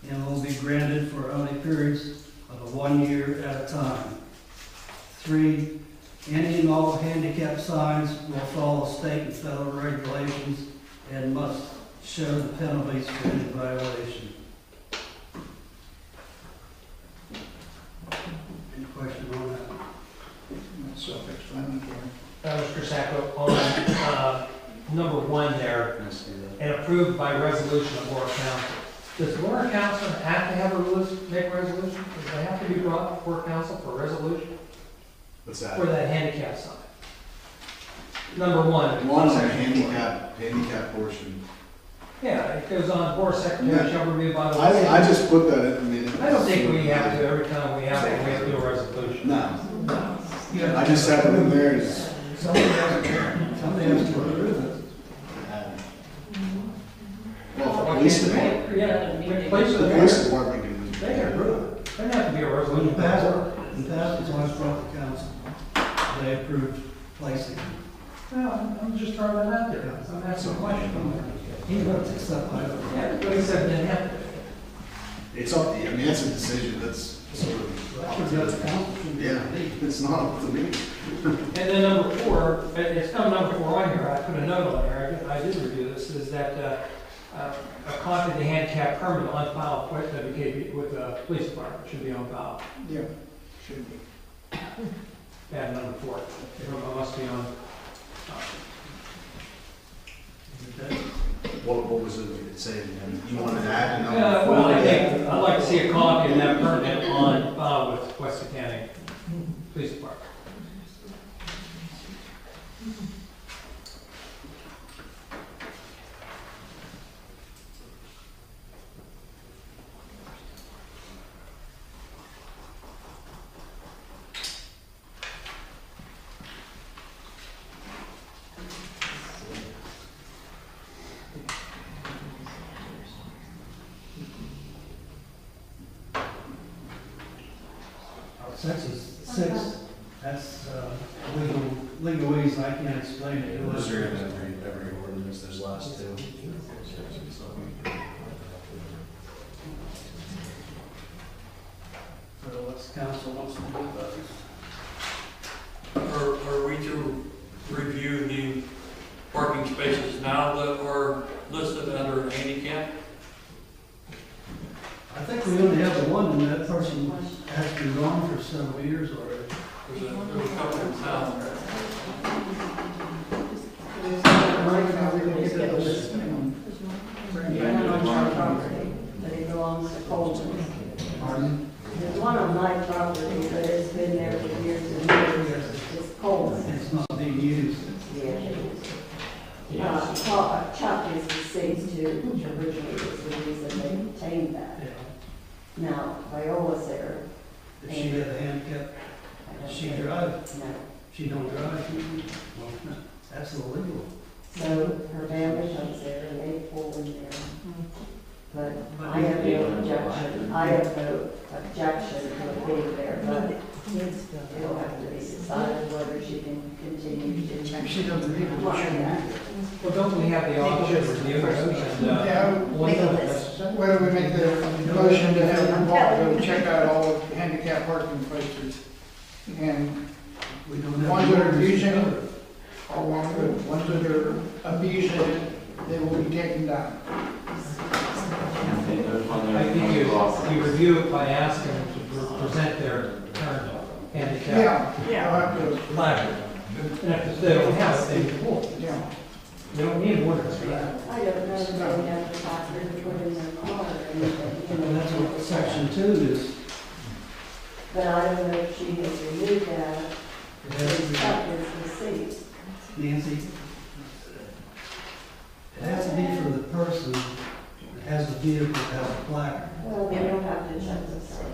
and will be granted for only periods of 1 year at a time. 3, any and all handicap signs will follow state and federal regulations and must show the penalties for any violation. Any question on that? That's self-explanatory. Mr. Sacco, on number 1 there, and approved by resolution of Board Council. Does Board Council have to have make a resolution? Does it have to be brought before Council for a resolution? What's that? For that handicap sign? Number 1. One is a handicap portion. Yeah, it goes on, Board Secretary shall review by the. I just put that in, I mean. I don't think we have to, every time we have it, we have to do a resolution. No. No. I just have it in there. Somebody has to approve it. Well, for police department. Yeah, The police police department can. They can approve it. There doesn't have to be a In resolution. the past, it's always brought to council. They approved placing. No, I'm just throwing that out there. I'm asking a question. He votes except I don't. Yeah, but he said it didn't have to. It's up to you, I mean, that's a decision, that's sort of, yeah, it's not up to me. And then number 4, it's not number 4 on here, I put a note on there, I did review this, is that a copy of the handicap permit on file with the police department should be on file. Yeah, should be. And number 4, it must be on. What was it saying, you wanted to add a number? Well, I think, I'd like to see a copy of that permit on file with West County Police Department. Section 6, that's legalese, I can't explain it. Those are in every ordinance, there's last two. So what's council wants to do about it? Are we to review the parking spaces now that are listed under handicap? I think we only have the one, and that person has been gone for several years already. There's a couple in town. But it belongs to Colton. Pardon? There's one on my property, but it's been there for years and years. It's Colton. It's not being used. Chuck is deceased too, which originally was the reason they obtained that. Yeah. Now, Viola's there. Does she have a handicap? Does she drive? No. She don't drive? Well, no, that's illegal. So her family comes there and they pull in there. But I have no objection. I have no objection to it being there, but it'll have to be decided whether she can continue to. She doesn't need to. Well, don't we have the option of reviewing those and, Yeah, whether we make the motion to have them go check out all of the handicap parking places. And We don't have. ones that are abusing it, or ones that are abusing it, they will be taken down. I think you review it by asking them to present their current handicap Yeah. I'll have to, placard. And if they don't have it, they can pull it. yeah. They don't need an ordinance for that. I don't know if they have the factor to put in their car or anything. And that's what section 2 is. But I don't know if she has removed that. It has to It's be- stuck as the seat. Nancy, it has to be for the person that has the vehicle that has a placard. Well, they don't have to check this out.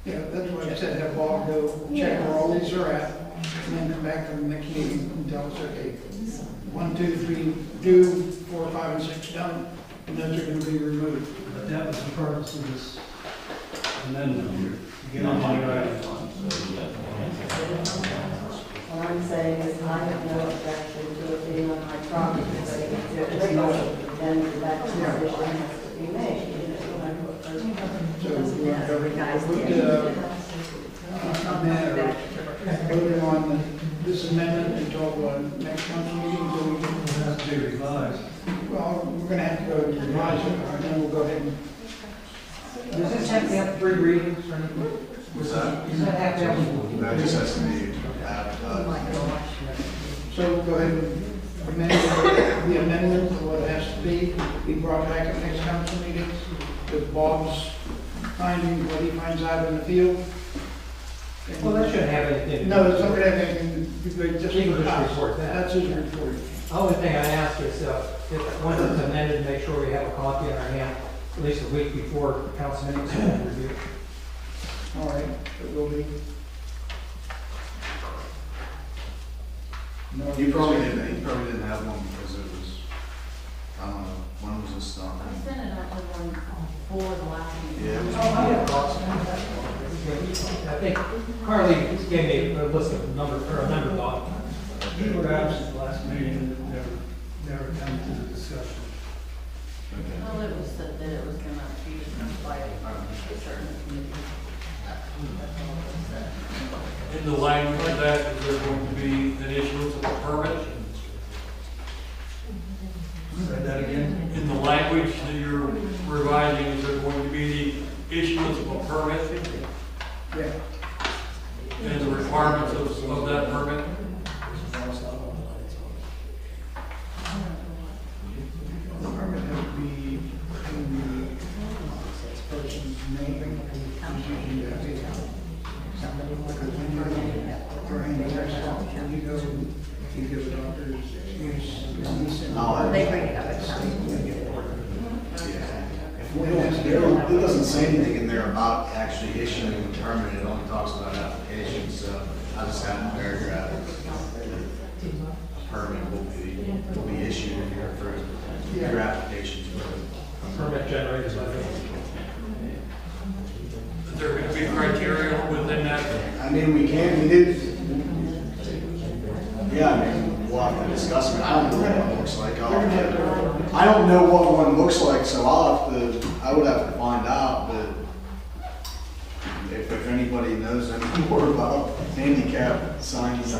Yeah, that's what I said, have Bob go check where all these are at, and then come back to the next meeting and tell us, okay, 1, 2, 3, do, 4, 5, and 6 done, and those are gonna be removed. But that was the purpose of this amendment here, to get on my right. What I'm saying is I have no objection to it being on my property, but if it's illegal, then that decision has to be made. So we want to go voting on this amendment until next month's meeting, so we can, It has to be revised. well, we're gonna have to go revise it, and then we'll go ahead and, Does this have to have 3 readings or anything? What's that? Does that have to have? That just has to be so we'll go ahead and amend the amendment to what it has to be brought back at next council meeting, with Bob's finding what he finds out in the field. Well, that shouldn't have anything. No, it's not gonna have anything to do with just. He can just report that. That's his report. The only thing I ask is, if once it's amended, make sure we have a copy in our hand, at least a week before the council meeting, so we can review. All right, it will be. No, You probably didn't have one because it was, I don't know, when was this done? I sent it out to one for the last meeting. Yeah, it was. I think Carly gave me a list of numbers, or a number thought. We were absent last meeting, and never come to the discussion. Well, it was said that it was gonna be discussed by a certain committee. That's all it said. In the language of that, is there going to be an issuance of a permit? Say that again? In the language that you're revising, is there going to be the issuance of a permit Yeah. and the requirements of that permit? The permit has to be in the person's name and usually that is somebody because when you're handicapped, you go to doctors, They bring it up at times. It doesn't say anything in there about actually issuing a permit, it only talks about applications, so I just have a paragraph. A permit will be issued if you're approved, your application's approved. Permit generated by the. Is there going to be criteria within that? I mean, we did. Yeah, I mean, we'll have to discuss it. I don't know what one looks like. I don't know what one looks like, so I would have to find out, but if anybody knows any more about handicap signs, They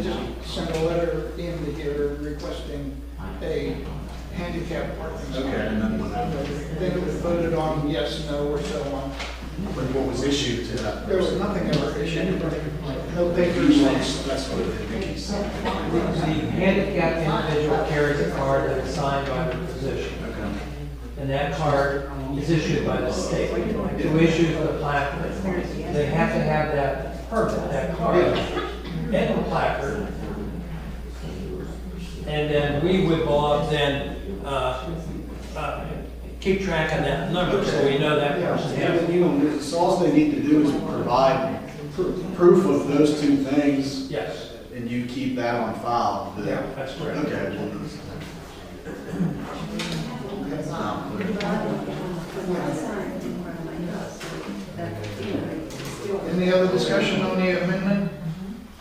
just sent a letter in to here requesting a handicap parking spot. Okay, and Then it was voted on yes, no, or so on. but what was issued to that There was person? nothing ever issued, no papers. That's what Mickey said. The handicapped individual carries a card that is signed by the physician. Okay. And that card is issued by the state. Who issues the placard? They have to have that permit, that card, and the placard. And then we would, Bob, then keep track of that number, so we know that person has it. So all they need to do is provide proof of those two things, Yes, and you keep that on file. yeah, that's correct. Okay. Any other discussion on the amendment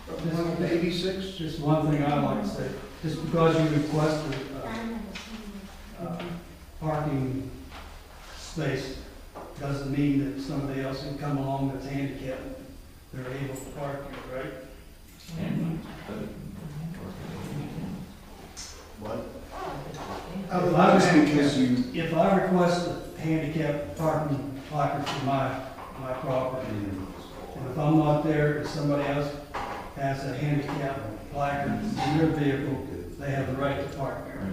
of 186? Just one thing I'd like to say, just because you requested parking space doesn't mean that somebody else can come along that's handicapped, they're able to park here, right? What? If I request a handicap parking placard for my property, and if I'm not there, if somebody else has a handicap placard in their vehicle, they have the right to park there.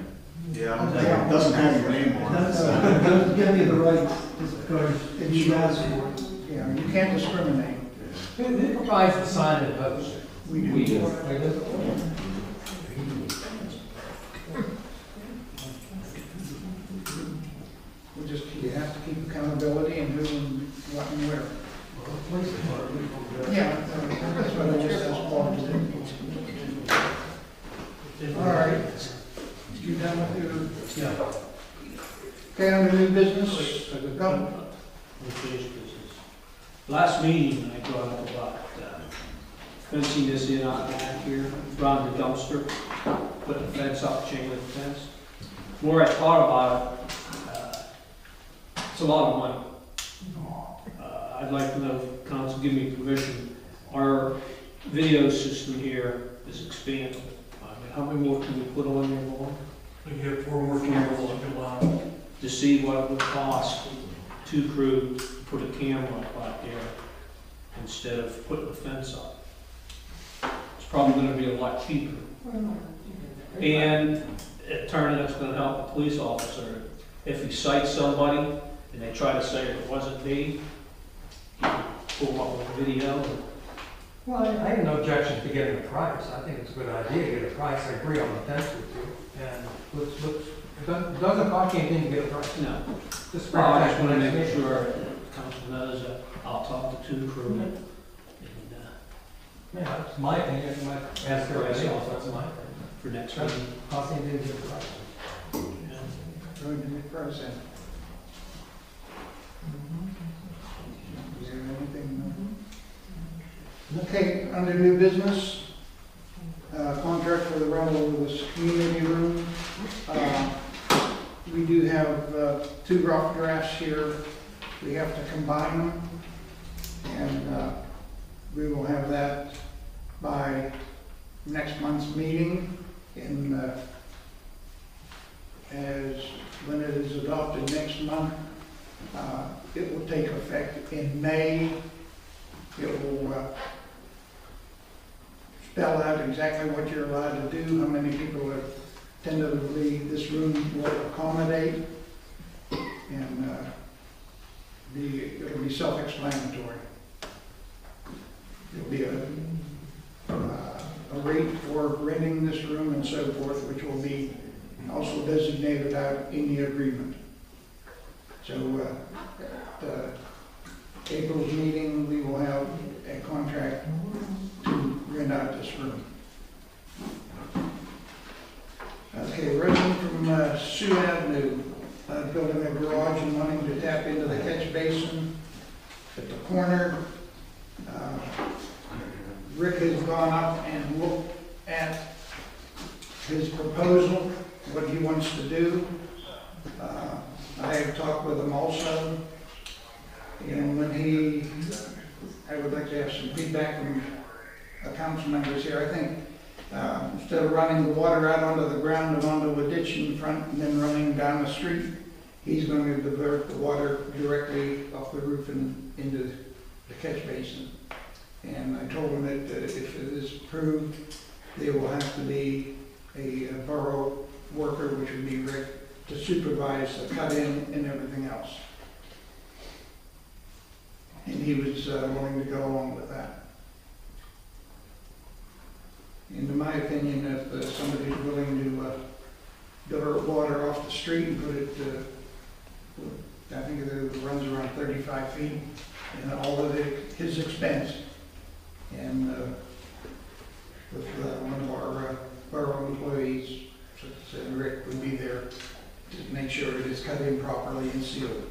Yeah, I don't think it doesn't have your name on it. Doesn't give you the right just because you guys for it. Yeah, you can't discriminate. Who provides the sign and post? We do. We do. We just, you have to keep accountability and who and what and where. Yeah, that's what I just asked Paul to do. All right. You done with your? Yeah. Okay, under new business, go. Unfinished business. Last meeting, I brought up about fencing this in out back here, around the dumpster, put the fence up, chain link fence. The more I thought about it, it's a lot of money. I'd like to know if council give me permission. Our video system here is expanding. How many more can we put on there more? We have 4 more cameras on the line. To see what it would cost to crew to put a camera up out there instead of putting a fence up. It's probably gonna be a lot cheaper. And it turned out it's gonna help the police officer. If he cites somebody and they try to say it wasn't me, he can pull up a video. Well, I have no objection to getting a price. I think it's a good idea to get a price. I agree on the fence with you. And it doesn't cost you anything to get a price. No. Just Well, I just wanna make sure council knows that I'll talk to crew and Yeah, that's my opinion. You might ask everybody else. That's my opinion. for next Doesn't meeting. cost anything to get a price. Going to the process. Is there anything? Okay, under new business, contract for the rental of this community room. We do have 2 rough drafts here. We have to combine them. And we will have that by next month's meeting. And as when it is adopted next month, it will take effect in May. It will spell out exactly what you're allowed to do, how many people are tentatively this room will accommodate, and it'll be self-explanatory. There'll be a rate for renting this room and so forth, which will be also designated out in the agreement. So at April's meeting, we will have a contract to rent out this room. Okay, resident from Sioux Avenue, building a garage and wanting to tap into the catch basin at the corner Rick has gone up and looked at his proposal, what he wants to do. I have talked with him also, and I would like to have some feedback from council members here. I think instead of running the water out onto the ground and onto a ditch in front and then running down the street, he's going to divert the water directly off the roof and into the catch basin. And I told him that if it is approved, there will have to be a borough worker, which would be Rick, to supervise the cut-in and everything else. And he was willing to go along with that. And in my opinion, if somebody's willing to divert water off the street and put it, I think it runs around 35 feet, and all of his expense. And with one of our borough employees, said Rick would be there to make sure it is cut in properly and sealed.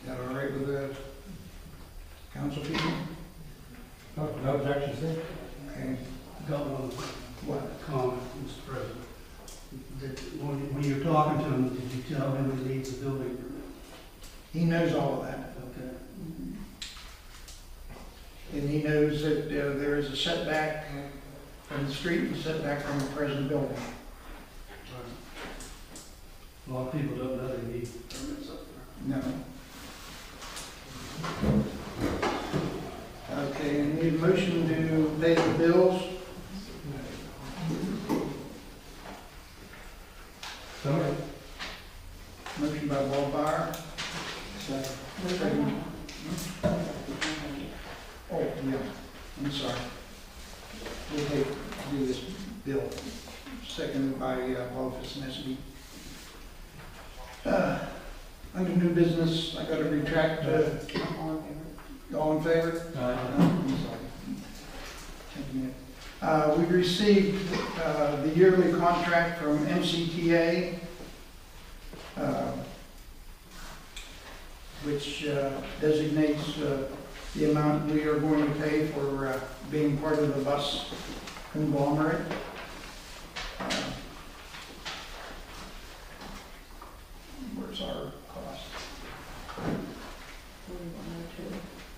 Is that all right with the council people? No objections there? Okay. Got one What? comment, Mr. President. When you're talking to him, did you tell him he needs a building permit? He knows all of that. Okay. And he knows that there is a setback from the street and setback from the present building. A lot of people don't know they need permits up there. No. Okay, I need a motion to pay the bills. Sorry. Motion by Waldmeyer. Second. Oh, yeah, I'm sorry. We'll do this bill. Seconded by Office Nesby. Under new business, I got to retract. All in favor? I'm sorry. We received the yearly contract from MCTA, which designates the amount we are going to pay for being part of the bus conglomerate. Where's our cost?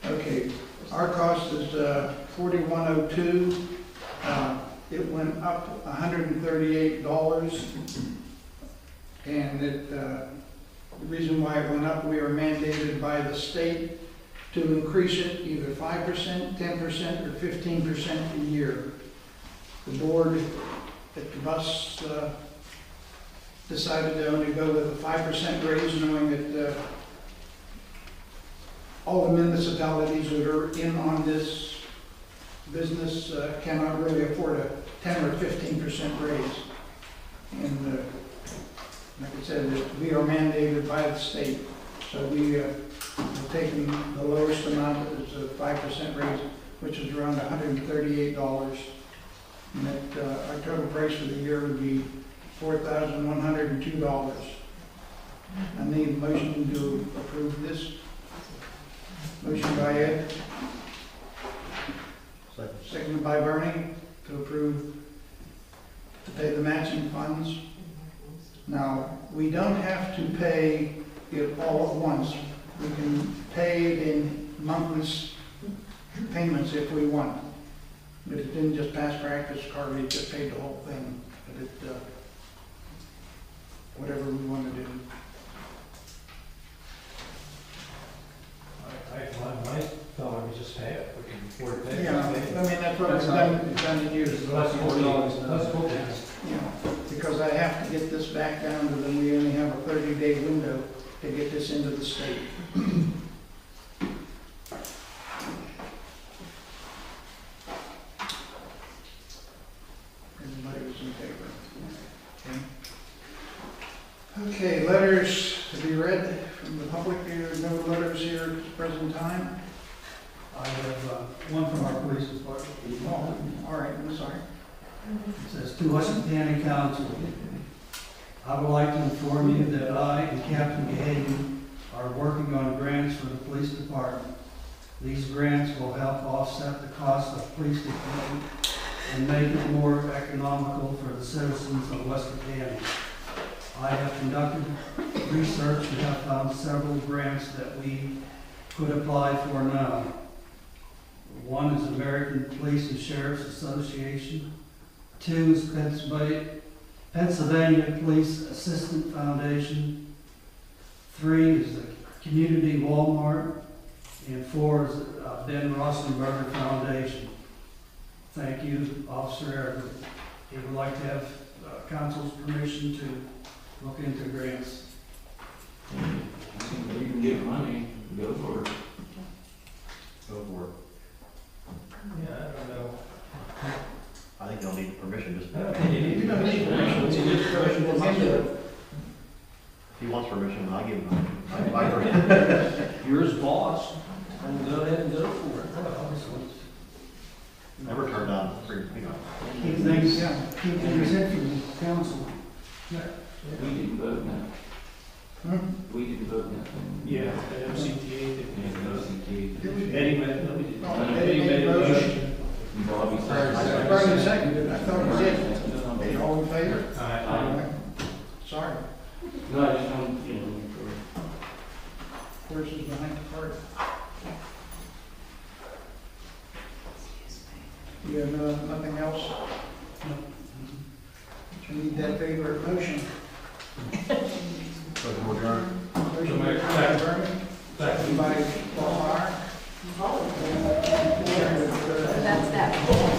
Okay, our cost is $41.02. It went up $138, and the reason why it went up, we are mandated by the state to increase it either 5%, 10%, or 15% a year. The board at the bus decided to only go with a 5% raise, knowing that all the municipalities that are in on this business cannot really afford a 10 or 15% raise. And like I said, we are mandated by the state. So we have taken the lowest amount, is a 5% raise, which is around $138. And that our total price for the year would be $4,102. I need a motion to approve this. Motion by Ed. Seconded by Bernie to approve, to pay the matching funds. Now, we don't have to pay it all at once. We can pay it in monthly payments if we want. But it didn't just pass practice, Carly just paid the whole thing. But it, whatever we want to do. I thought we just pay it, we can afford to pay it. Yeah, I mean, that's what I've done in years. Less $40. Let's go. Yeah, because I have to get this back down to them. We only have a 30-day window to get this into the state. Everybody was in favor. Okay. Okay, letters to be read from the public. There are no letters here at the present time. I have one from our police department. Oh, all right, I'm sorry. It says, to Washington County Council, I would like to inform you that I and Captain Gahagan are working on grants for the police department. These grants will help offset the cost of police equipment and make it more economical for the citizens of West County. I have conducted research and have found several grants that we could apply for now. One is American Police and Sheriff's Association. Two is Pennsylvania Police Assistant Foundation. Three is the Community Walmart. And four is Ben Rostenberger Foundation. Thank you, Officer Eric. He would like to have council's permission to look into grants. You can get money, go for it. Go for it. Yeah, I don't know. I think they'll need permission just. You don't need permission, it's just permission to look into it. If he wants permission, I'll give him. I buy it. You're his boss, and go ahead and go for it. Never turn down free, Keep things, keep things in from the council. We didn't vote now. We didn't vote now. Yeah, the MCTA. Yeah, no, CT. Eddie made, no, we didn't. No, Eddie made a motion. Bobby said. Bernie seconded, I thought it was it. All in favor? Aye. Sorry, No, I just want, you know, horses behind the cart. You have nothing else? No. You need that favorite motion. Motion by Bernie, second by Paul Meyer. That's that.